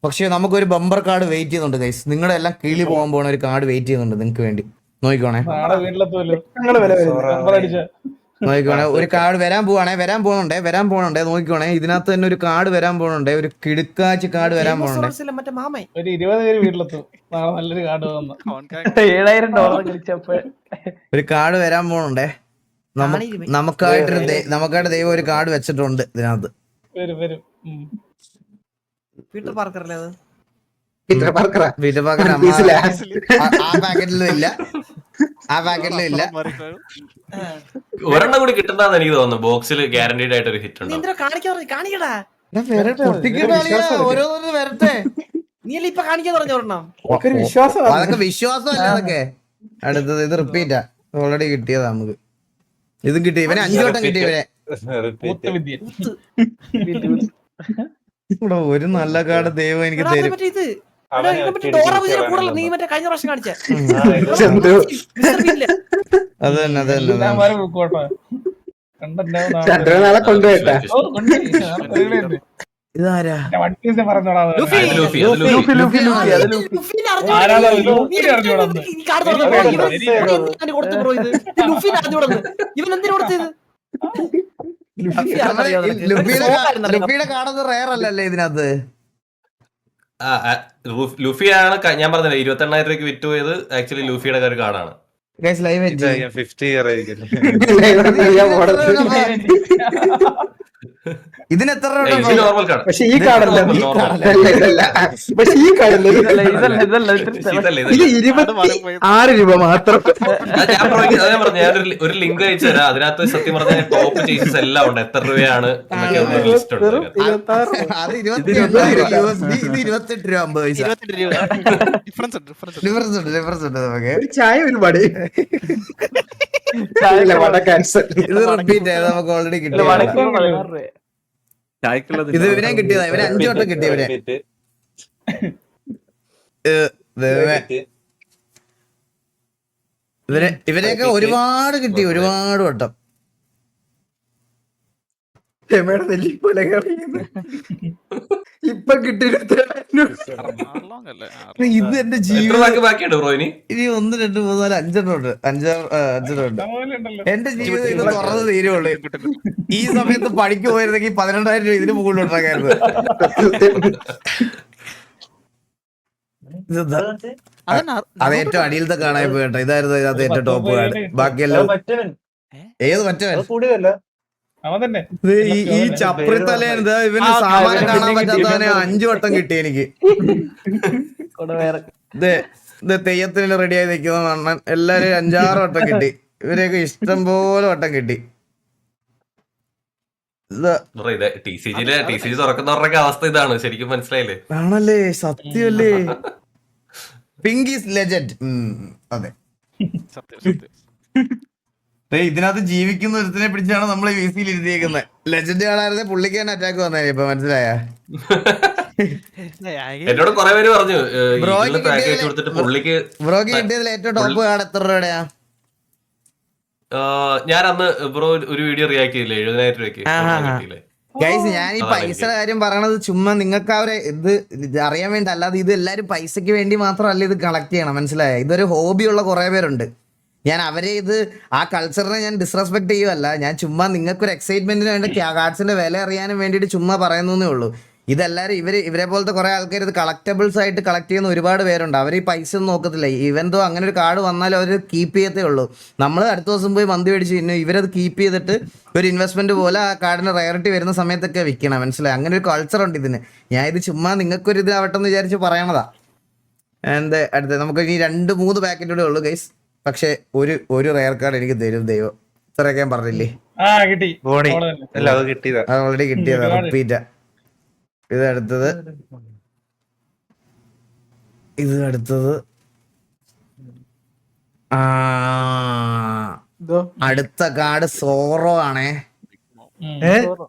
പക്ഷെ നമുക്കൊരു ബമ്പർ കാർഡ് വെയിറ്റ് ചെയ്യുന്നുണ്ട് ഗൈസ്. നിങ്ങളുടെ എല്ലാം കിളി പോകാൻ പോണ ഒരു കാർഡ് വെയിറ്റ് ചെയ്യുന്നുണ്ട് നിങ്ങൾക്ക് വേണ്ടി. നോക്കിക്കോണേ. ഒരു കാർഡ് വരാൻ പോണുണ്ടേ. നോക്കിക്കോണേ, ഇതിനകത്ത് തന്നെ ഒരു കാർഡ് വരാൻ പോണുണ്ടേ. ഒരു കിടുക്കാച്ചി കാർഡ് വരാൻ പോണുണ്ടേ. ഒരു 20 പേര് വീട്ടിലെത്തും. നല്ലൊരു കാർഡ് ഒരു കാർഡ് വരാൻ പോണുണ്ടേ. നമുക്കായിട്ട് ദൈവം ഒരു കാർഡ് വെച്ചിട്ടുണ്ട് ഇതിനകത്ത്. പീറ്റർ പാർക്കർ അല്ലേ? പീറ്റർ പാർക്കർ ആ പാക്കറ്റിലും ഇല്ല. ഒരെണ്ണം കൂടി കിട്ടണ്ടെന്ന് എനിക്ക് തോന്നുന്നു. ബോക്സിൽ ഗ്യാരണ്ടീഡ് ആയിട്ട് ഒരു ഹിറ്റ് ഉണ്ട്. ഓരോന്നും വരട്ടെ. നീ ഇപ്പൊ കാണിക്കാൻ പറഞ്ഞു ഒരെണ്ണം. അതൊക്കെ വിശ്വാസമല്ല അതൊക്കെ. അടുത്തത് ഇത് റിപ്പീറ്റാ. ഓൾറെഡി കിട്ടിയതാ നമുക്ക്. ഇതും കിട്ടി. ഇവനെ 5 വട്ടം കിട്ടി. ഇവിടെ ഒരു നല്ല കാർഡ് ദൈവം എനിക്ക് തരും. അത് തന്നെ ഇതാരാ? ലുഫിയുടെ കാർഡൊന്നും റയർ അല്ലല്ലേ ഇതിനകത്ത്? ലുഫിയാണ് ഞാൻ പറഞ്ഞില്ലേ 28,000 രൂപയ്ക്ക് വിറ്റ് പോയത്. ആക്ച്വലി ലുഫിയുടെ ഒരു കാർഡാണ്. ഗൈസ് ലൈവ് ഇത് ഞാൻ 50 ഇയർ ആയിരിക്കും. ഇതിന് എത്ര രൂപ ഇത് നോർമൽ കാർഡ് പക്ഷെ ഈ കാർഡല്ല പക്ഷെ ഈ കാർഡല്ല ഇതല്ല ഇത് 26 രൂപ മാത്രം. ഞാൻ പറഞ്ഞു ഞാനൊരു ഒരു ലിങ്ക് അയച്ചു തരാം. അതിനകത്ത് സത്യം പറഞ്ഞാൽ ടോപ്പ് ചേസസ് എല്ലാം ഉണ്ട്. എത്ര രൂപയാണ് എന്നൊക്കെ ലിസ്റ്റ് ഉണ്ട് അതിനകത്ത്. അത് 28,000 USD, ഇത് 28 രൂപ 50 പൈസ. 28 രൂപ ഡിഫറൻസ് ഉണ്ട് ഡിഫറൻസ് ഉണ്ട് നമുക്ക്. ഒരു ചായ ഒരുപാട് ക്യാൻസൽ. ഇത് റിപ്പീറ്റ് ആയത് നമുക്ക് ഓൾറെഡി കിട്ടി. ഇത് ഇവനെ കിട്ടിയതാ. ഇവനെ 5 വട്ടം കിട്ടി. ഇവരെയൊക്കെ ഒരുപാട് കിട്ടി, ഒരുപാട് വട്ടം. ഇപ്പൊ കിട്ടി അല്ലേ ഇത് എന്റെ എത്ര ജീവിതം. ബാക്കിയുണ്ട് ബ്രോ ഇനി? ഇനി 1 2 3 4 5 ഉണ്ട്. 5 ഉണ്ട്. എന്റെ ജീവിതം ഇത് തുറന്ന് തീരുള്ളൂ. ഈ സമയത്ത് പണിക്ക് പോയിരുന്നെങ്കിൽ 12,000 രൂപ ഇതിന് മുകളിൽ ഉണ്ടാക്കായിരുന്നു. അത് ഏറ്റവും അടിയിലത്തെ കാണാൻ പോയി കേട്ടോ. ഇതായിരുന്നു ഇതിനകത്ത് ഏറ്റവും ടോപ്പ് കാർഡ്. ബാക്കിയെല്ലാം ഏത് മറ്റവൻ ഈ ചപ്രിത്തലേൻ ഇവന് സാമാനം കാണാൻ പറ്റാത്തവനെ 5 വട്ടം കിട്ടി എനിക്ക്. തെയ്യത്തിന് റെഡിയായി നിൽക്കുന്ന മണ്ണൻ എല്ലാരും 5-6 വട്ടം കിട്ടി. ഇവരെയൊക്കെ ഇഷ്ടം പോലെ വട്ടം കിട്ടി. TCG തുറക്കുന്നവരുടെ അവസ്ഥ ഇതാണ്. ശരിക്കും മനസ്സിലായില്ലേ? ആണല്ലേ, സത്യമല്ലേ. Pink is legend. അതെ, ഇതിനകത്ത് ജീവിക്കുന്ന ഒരുത്തിനെ പിടിച്ചാണ് നമ്മൾ ഈ VC-യിൽ ഇരുത്തിയേക്കുന്നത്. ലെജൻഡ് ആളായിരുന്നെ പുള്ളിക്ക് തന്നെ അറ്റാക്ക് വന്നേ. ഇപ്പൊ മനസ്സിലായ? എന്നോട് കുറെ പേര് പറഞ്ഞു ബ്രോയ്ക്ക് പുള്ളിക്ക്. ബ്രോക്ക് കിട്ടിയതിൽ ഏറ്റവും ടോപ്പ് കാർഡ് എത്ര രൂപയുടെയാ? ഞാൻ അന്ന് ബ്രോ ഒരു വീഡിയോ റിയാക്ട് ചെയ്തില്ലേ 70,000 രൂപയ്ക്ക് കിട്ടിയില്ലേ? ഗൈസ്, ഞാൻ ഈ പൈസയുടെ കാര്യം പറയണത് ചുമ്മാ നിങ്ങൾക്ക് അവരെ ഇത് അറിയാൻ വേണ്ടി, അല്ലാതെ ഇത് എല്ലാരും പൈസക്ക് വേണ്ടി മാത്രമല്ല ഇത് കളക്ട് ചെയ്യണം. മനസ്സിലായ? ഇതൊരു ഹോബിയുള്ള കുറെ പേരുണ്ട്. ഞാൻ അവരെ ആ കൾച്ചറിനെ ഞാൻ ഡിസ്റെസ്പെക്ട് ചെയ്യുമല്ല. ഞാൻ ചുമ്മാ നിങ്ങൾക്കൊരു എക്സൈറ്റ്മെന്റിന് വേണ്ടി കാർഡ്സിന്റെ വില അറിയാനും വേണ്ടിയിട്ട് ചുമ്മാ പറയുന്നേ ഉള്ളൂ. ഇതെല്ലാവരും ഇവരെ പോലത്തെ കുറെ ആൾക്കാർ ഇത് കളക്റ്റബിൾസ് ആയിട്ട് കളക്ട് ചെയ്യുന്ന ഒരുപാട് പേരുണ്ട്. അവർ ഈ പൈസ ഒന്നും നോക്കത്തില്ല. ഇവന്തോ അങ്ങനെ ഒരു കാർഡ് വന്നാലും അവർ കീപ്പ് ചെയ്യത്തേ ഉള്ളൂ. നമ്മൾ അടുത്ത ദിവസം പോയി മന്തി മേടിച്ച് പിന്നെ ഇവരത് കീപ്പ് ചെയ്തിട്ട് ഒരു ഇൻവെസ്റ്റ്മെന്റ് പോലെ ആ കാർഡിന് റയറിറ്റി വരുന്ന സമയത്തൊക്കെ വിൽക്കണം. മനസ്സിലായി? അങ്ങനെ ഒരു കൾച്ചർ ഉണ്ട് ഇതിന്. ഞാൻ ഇത് ചുമ്മാ നിങ്ങൾക്കൊരു ഇതിലാവട്ടെ എന്ന് വിചാരിച്ച് പറയണതാ. അടുത്ത നമുക്ക് ഇനി 2-3 പാക്കറ്റ് കൂടെ ഉള്ളൂ ഗൈസ്. പക്ഷെ ഒരു റയർ കാർഡ് എനിക്ക് തരും ദൈവം. ഇത്രയൊക്കെ ഞാൻ പറഞ്ഞില്ലേ? അത് ഓൾറെഡി കിട്ടിയതാ. റിപ്പീറ്റാ. ഇത് അടുത്തത് അടുത്ത കാർഡ് സോറോ ആണേ. സോറോ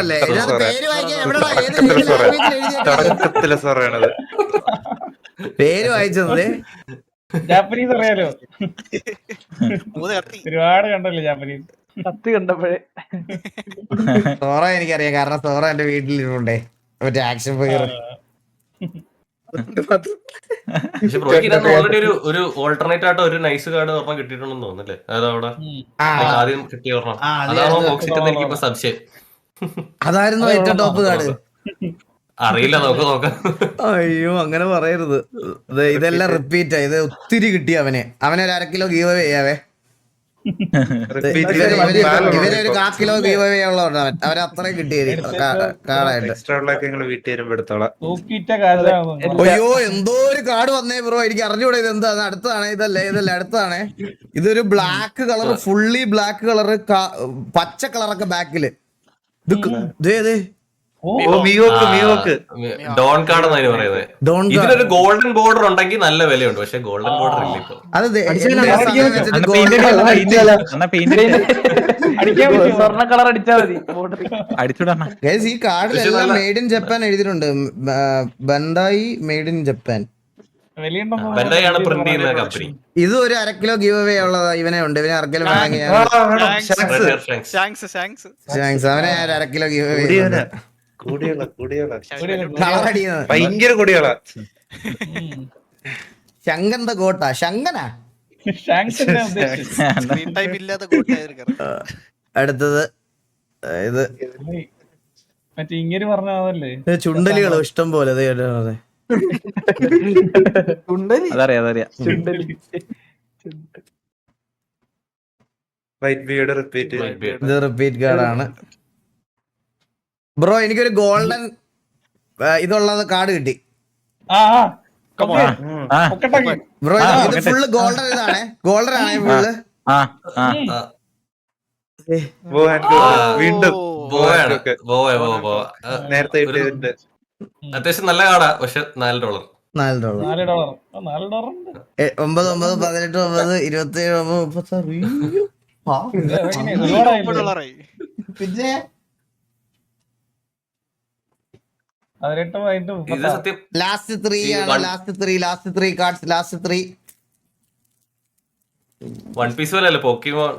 അല്ലേ? ഇതിനകത്ത് പേര് വായിക്കാൻ എവിടെടാ? ഏത് language-ൽ എഴുതിയേക്കുന്നത്? പേര് വായിച്ചത് ജാപ്പനീസ് അറിയാലോ, ഒരുപാട് കണ്ടല്ലോ ജാപ്പനീസ്. കത്ത് കണ്ടപ്പോഴേ സോറ എനിക്കറിയാം. കാരണം സോറ എന്റെ വീട്ടിലിരുണ്ടേ. മറ്റേ ആക്ഷൻ ഫിഗർ. പക്ഷെ ബ്രോയ്ക്ക് ഇതിനകത്ത് ഓൾറെഡി ഒരു ഓൾട്ടർനേറ്റ് ആയിട്ട് ഒരു നൈസ് കാർഡ് ഒരെണ്ണം കിട്ടിയിട്ടുണ്ടെന്ന് തോന്നുന്നല്ലേ? അതവിടെ ആദ്യം കിട്ടിയ ഒരെണ്ണം അതാണോ ബോക്സിറ്റ്? എനിക്കിപ്പോ സംശയം. അതായിരുന്നു ഏറ്റവും ടോപ്പ് കാർഡ്. അറിയില്ല, നമുക്ക് നോക്കാം. അയ്യോ, അങ്ങനെ പറയരുത്. ഇതെല്ലാം റിപ്പീറ്റാ. ഇത് ഒത്തിരി കിട്ടി അവന്. അവനെ ഒരു 1/2 കിലോ ഗീവ് അവേ ചെയ്യാവേ. ഇവരെ ഒരു 1/4 കിലോ ഗീവ് അവേ ഉള്ളവരാണ്. അവരെ അത്രയും കിട്ടിയത് കാർഡായിട്ട്. അയ്യോ, എന്തോ ഒരു കാർഡ് വന്നേ ബ്രോ. എനിക്ക് അറിഞ്ഞൂടെ ഇത് എന്താ. അടുത്തതാണ്. ഇതല്ലേ അടുത്തതാണ്. ഇതൊരു black colour, fully black colour, പച്ച കളറൊക്കെ ബാക്കില്. ഡോൺ കാർഡ് എന്നാണ് പറയുന്നത്. ഇതിനൊരു ഗോൾഡൻ ബോർഡർ ഉണ്ടെങ്കിൽ നല്ല വിലയുണ്ട്. പക്ഷെ ഗോൾഡൻ ബോർഡർ ഇല്ല ഇപ്പൊ. സ്വർണ്ണ കളർ അടിച്ചാ മതി. ഈ കാർഡിലെല്ലാം മെയ്ഡ് ഇൻ ജപ്പാൻ എഴുതിയിട്ടുണ്ട്. ബണ്ടായി മെയ്ഡ് ഇൻ ജപ്പാൻ. ബെൻഡായാണ് പ്രിന്റ് ചെയ്യുന്ന കമ്പനി. ഇത് ഒരു 1/2 കിലോ ഗീവ് അവേ ഉള്ളതാ. ഇവനെ ഉണ്ട്. ഇവനെ 1/2 കിലോ വാങ്ങിയ അവനെ 1/2 കിലോ ഗീവ് അവേ. ഭയങ്കര കൂടിയാളാ. ശങ്കന്ത കോട്ട. ശങ്കനാ അടുത്തത്. ഇത് മറ്റേ ഇങ്ങനെ പറഞ്ഞതല്ലേ ചുണ്ടലികളോ ഇഷ്ടം പോലെ. അതറിയാം വൈറ്റ് ബിയർഡ് റിപ്പീറ്റ്. ഇത് റിപ്പീറ്റ് കാർഡാണ് ബ്രോ. എനിക്കൊരു ഗോൾഡൻ ഇതുള്ളത് കാർഡ് കിട്ടി ബ്രോ. ഇത് ഫുള്ള് ഗോൾഡൻ ഇതാണേ, ഗോൾഡൻ ആണേ ഫുള്ള്. വീണ്ടും നേരത്തെ ഇട്ടതിന്റെ അത്യാവശ്യം നല്ല കാർഡാ, പക്ഷെ $4. $4. $4 $4 9 9 18 9 27 36. പിന്നെ ഇത് സത്യം ലാസ്റ്റ് 3 ആണ്. Last 3 cards. ലാസ്റ്റ് 3 1 പീസ് പോലെ അല്ല പൊക്കിമോൺ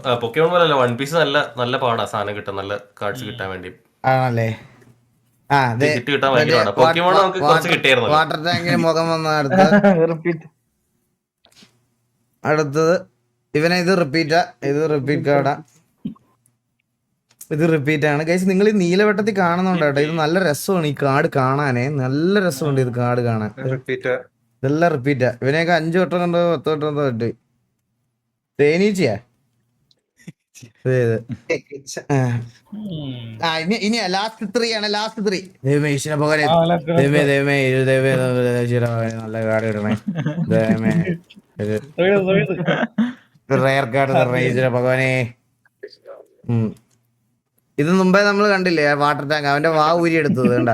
പോലെ അല്ല. 1 പീസ് നല്ല പാടാ സാധനം കിട്ടാൻ, നല്ല കാർഡ്സ് കിട്ടാൻ വേണ്ടി. ആണല്ലേ? കിറ്റ് കിട്ടാൻ ഭയങ്കര പാടാ. പൊക്കിമോൺ നമുക്ക് കുറച്ച് കിട്ടിയായിരുന്നു. വാട്ടർ ടാങ്കിന് മുഖം വന്ന അടുത്തത് ഇവനെ. ഇത് റിപ്പീറ്റ് കാർഡാ. ഇത് റിപ്പീറ്റ് ആണ് ഗൈസ്. നിങ്ങൾ ഈ നീലവട്ടത്തിൽ കാണുന്നുണ്ടോ കേട്ടോ? ഇത് നല്ല രസമാണ് ഈ കാർഡ് കാണാനേ, നല്ല രസമുണ്ട് ഇത് കാർഡ് കാണാൻ. ഇതെല്ലാം റിപ്പീറ്റാ. ഇവനെയൊക്കെ 5 വട്ടം കണ്ടോ 10 വട്ടം കണ്ടോ പറ്റി. തേനീച്ചയാ ഇനിയാ ലാസ്റ്റ് 3 ആണ്. ലാസ്റ്റ് 3 ദൈവമേ ഈശ്വര ഭഗവാനെ, ദൈവമേ നല്ല കാർഡ് ഇടണേ ദൈവമേ. റയർ കാർഡ് ഈശ്വര ഭഗവാനെ. ഇത് മുമ്പേ നമ്മൾ കണ്ടില്ലേ വാട്ടർ ടാങ്ക്, അവന്റെ വാ ഊരി എടുത്തത് കണ്ട.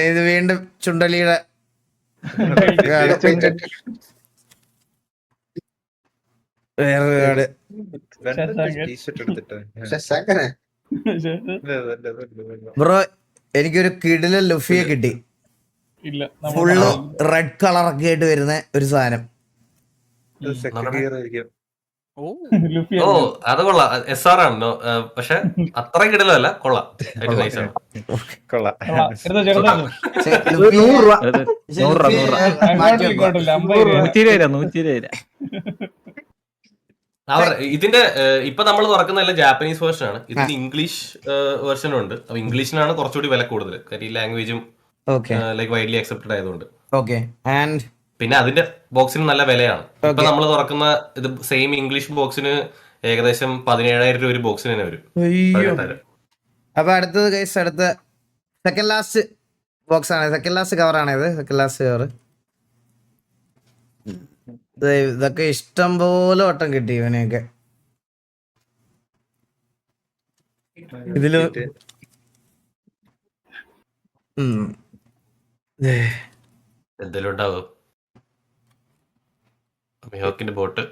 ഇത് വീണ്ടും ചുണ്ടലിയുടെ വേറെ കാർഡ്. ബ്രോ എനിക്കൊരു കിടിലൻ ലുഫിയെ കിട്ടി. ഫുള്ള് റെഡ് കളറൊക്കെ ആയിട്ട് വരുന്ന ഒരു സാധനം. ഓ അത് കൊള്ളാം. SR ആണ്, പക്ഷെ അത്ര കിടലല്ല. കൊള്ളാം, നൈസ് ആണ്. ഇതിന്റെ ഇപ്പൊ നമ്മൾ തുറക്കുന്നതല്ല ജാപ്പനീസ് വേർഷൻ ആണ്. ഇതിന് ഇംഗ്ലീഷ് വേർഷനും ഉണ്ട്. അപ്പൊ ഇംഗ്ലീഷിനാണ് കുറച്ചുകൂടി വില കൂടുതൽ, കാര്യം ഈ ലാംഗ്വേജും ലൈക്ക് വൈഡ്ലി അക്സെപ്റ്റഡ് ആയതുകൊണ്ട്. പിന്നെ അതിന്റെ ബോക്സിന് നല്ല വിലയാണ്. ഇപ്പൊ നമ്മൾ തുറക്കുന്ന ഇത് സെയിം ഇംഗ്ലീഷ് ബോക്സിന് ഏകദേശം 17,000 രൂപ ഒരു ബോക്സിന് തന്നെ വരും. അപ്പൊ അടുത്തത് ഗൈസ്, അടുത്ത സെക്കൻഡ് ലാസ്റ്റ് ബോക്സ് ആണ്. സെക്കൻഡ് ലാസ്റ്റ് കവർ ആണ് ഇത്. Second last cover. ഇതൊക്കെ ഇഷ്ടം പോലെ വട്ടം കിട്ടി ഇവനെയൊക്കെ. ഇതില് എന്തെങ്കിലും ഉണ്ടാവും. മിഹോക്കിന്റെ ബോട്ട്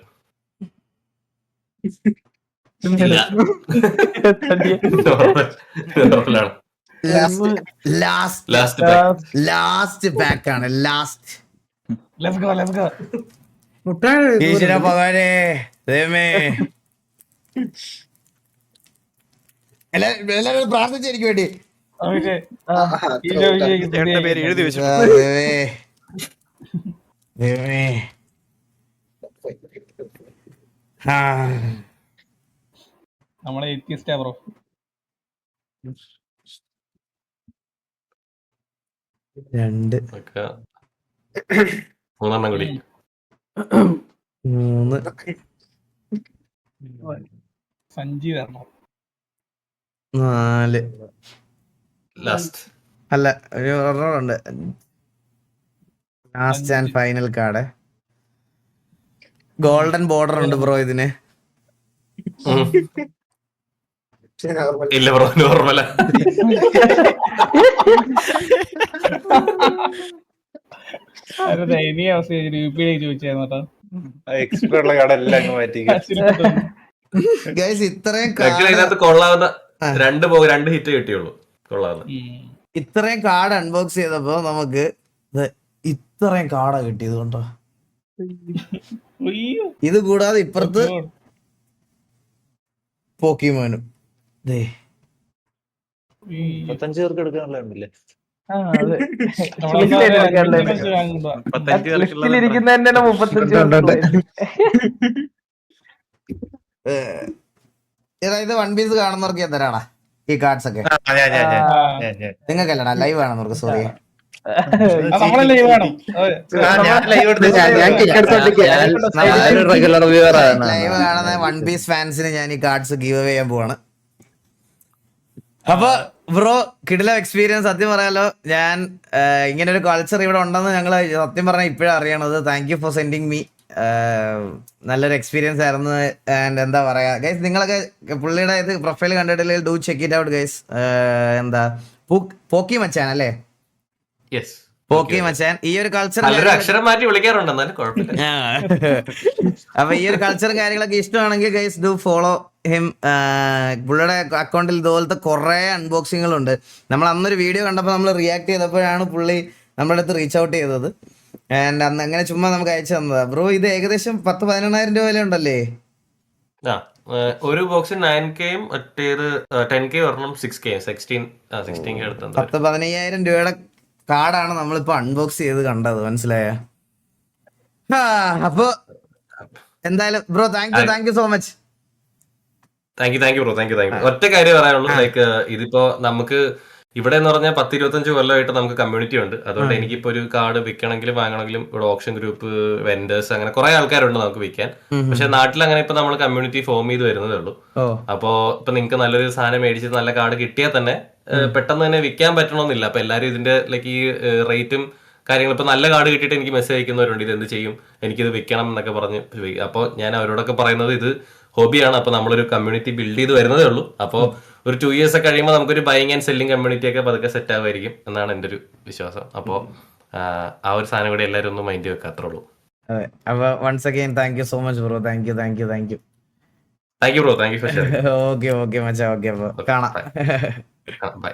ലാസ്റ്റ് പാക്ക് ആണ്. ലാസ്റ്റ് ഈശ്വര ഭഗവാനെ ദൈവമേ. എല്ലാരും പ്രാർത്ഥിച്ചെനിക്ക് വേണ്ടി. എഴുതി വെച്ചു. നമ്മളെ ബ്രോ. രണ്ട് 3 കൂടി 3 സഞ്ജി വരണം. 4 ലാസ്റ്റ് അല്ല ഒരു ഉണ്ട്. Last and final card. Golden border ഉണ്ട് ബ്രോ ഇതിന്. ഇല്ല ബ്രോ, നോർമല. ഇനി അവസ്ഥ ചോദിച്ചായിരുന്നു. എക്സ്ട്രാ ഉള്ള കടയെല്ലാം മാറ്റി. ഇത്രയും ഇതിനകത്ത് കൊള്ളാവുന്ന 2 ഹിറ്റ് കിട്ടിയുള്ളൂ. കൊള്ളാവുന്ന ഇത്രയും കാർഡ് അൺബോക്സ് ചെയ്തപ്പോ നമുക്ക് ഇത്രയും കാർഡാ കിട്ടിയത് കൊണ്ടോ. ഇത് കൂടാതെ ഇപ്പുറത്ത് പോക്കിമോനും 25 പേർക്ക് എടുക്കാനുള്ളതല്ലേ? ഇത് 1 പീസ് കാണുന്നവർക്ക് എന്തരാടാ ഈ കാർഡ്സ് ഒക്കെ ഞാൻ നിങ്ങൾക്കല്ലടാ ലൈവ് ആണെന്ന് അവർക്ക് സോറി നമ്മളല്ലേ വേണം ലൈവ് ഞാൻ kick എടുത്തോണ്ടിരിക്കുകയാ. ഞാനൊരു regular viewer ആണ്. ലൈവ് കാണുന്ന വൺ പീസ് ഫാൻസിന് ഞാൻ ഈ കാർഡ്സ് ഗീവ് അവേ ചെയ്യാൻ പോവാണ്. അപ്പൊ ബ്രോ കിടിലം എക്സ്പീരിയൻസ്. സത്യം പറയാലോ ഞാൻ ഇങ്ങനെ ഒരു കൾച്ചർ ഇവിടെ ഉണ്ടെന്ന് ഞങ്ങള് സത്യം പറഞ്ഞാൽ ഇപ്പോഴാണ് അറിയണത്. Thank you for sending me. നല്ലൊരു എക്സ്പീരിയൻസ് ആയിരുന്നു. ആൻഡ് എന്താ പറയാ ഗൈസ്, നിങ്ങളൊക്കെ പുള്ളിയുടെ ഇത് പ്രൊഫൈൽ കണ്ടിട്ടില്ലെങ്കിൽ do check it out guys. എന്താ പോക്കി മച്ചാൻ അല്ലേ? യെസ്, പോക്കി മച്ചാൻ. ഈ ഒരു കൾച്ചർ നല്ലൊരു അക്ഷരം മാറ്റി വിളിക്കാറുണ്ട്, എന്നാലും കുഴപ്പമില്ല. അപ്പൊ ഈ ഒരു കൾച്ചറും കാര്യങ്ങളൊക്കെ ഇഷ്ടമാണെങ്കിൽ ഗൈസ് ഡു ഫോളോ ഹിം. പുള്ളിയുടെ അക്കൗണ്ടിൽ ഇതുപോലത്തെ കുറെ അൺബോക്സിങ്ങുകളുണ്ട്. നമ്മൾ അന്നൊരു വീഡിയോ കണ്ടപ്പോൾ നമ്മൾ റിയാക്ട് ചെയ്തപ്പോഴാണ് പുള്ളി നമ്മുടെ അടുത്ത് റീച്ച് ഔട്ട് ചെയ്തത്. ആൻഡ് അന്ന് അങ്ങനെ ചുമ്മാ നമുക്ക് അയച്ചു തന്നതാ. ബ്രോ ഇത് ഏകദേശം 10,000-11,000 രൂപ വില ഉണ്ടല്ലേ? ഒരു ബോക്സ് 9Kയും മറ്റേത് 10K ഒരെണ്ണം 6K 16K എടുത്തത്. 10,000-15,000 രൂപയുടെ കാർഡാണ് നമ്മളിപ്പോ അൺബോക്സ് ചെയ്ത് കണ്ടത്, മനസ്സിലായ? അപ്പൊ എന്തായാലും bro thank you so much. Thank you bro, thank U. ഒറ്റ കാര്യം പറയാനുള്ളൂ, ലൈക്ക് ഇതിപ്പോ നമുക്ക് ഇവിടെ എന്ന് പറഞ്ഞാൽ 10-25 കൊല്ലമായിട്ട് നമുക്ക് കമ്മ്യൂണിറ്റി ഉണ്ട്. അതുകൊണ്ട് എനിക്കിപ്പോ ഒരു കാർഡ് വിൽക്കണമെങ്കിലും വാങ്ങണമെങ്കിലും ഇവിടെ ഓപ്ഷൻ ഗ്രൂപ്പ്, വെൻഡേഴ്സ്, അങ്ങനെ കുറെ ആൾക്കാരുണ്ട് നമുക്ക് വിൽക്കാൻ. പക്ഷെ നാട്ടിൽ അങ്ങനെ ഇപ്പൊ നമ്മൾ കമ്മ്യൂണിറ്റി ഫോം ചെയ്ത് വരുന്നതേ ഉള്ളൂ. അപ്പോ ഇപ്പൊ നിങ്ങൾക്ക് നല്ലൊരു സാധനം മേടിച്ച് നല്ല കാർഡ് കിട്ടിയാൽ തന്നെ പെട്ടെന്ന് തന്നെ വിൽക്കാൻ പറ്റണമെന്നില്ല. അപ്പൊ എല്ലാവരും ഇതിന്റെ ലൈക്ക് ഈ റേറ്റും കാര്യങ്ങൾ ഇപ്പൊ നല്ല കാർഡ് കിട്ടിയിട്ട് എനിക്ക് മെസ്സേജ് അയക്കുന്നവരുണ്ട്, ഇത് എന്ത് ചെയ്യും, എനിക്കിത് വിൽക്കണം എന്നൊക്കെ പറഞ്ഞ്. അപ്പോൾ ഞാൻ അവരോടൊക്കെ പറയുന്നത് ഇത് ഹോബിയാണ്. അപ്പൊ നമ്മളൊരു കമ്മ്യൂണിറ്റി ബിൽഡ് ചെയ്ത് വരുന്നതേ ഉള്ളൂ. അപ്പോൾ ഒരു 2 years ഒക്കെ കഴിയുമ്പോൾ നമുക്കൊരു ബൈങ് ആൻഡ് സെല്ലിംഗ് കമ്മ്യൂണിറ്റി ഒക്കെ പതുക്കെ സെറ്റ് ആവുമായിരിക്കും എന്നാണ് എൻ്റെ ഒരു വിശ്വാസം. അപ്പോൾ ആ ഒരു സാധനം കൂടി എല്ലാവരും ഒന്ന് മൈൻഡ് വെക്കാത്രേ ഉള്ളൂ. അതെ, അപ്പൊ once again thank you so much bro. Thank you bro, thank you for sharing. Okay മച്ചാ, ഓക്കെ അപ്പൊ കാണാം. ബൈ.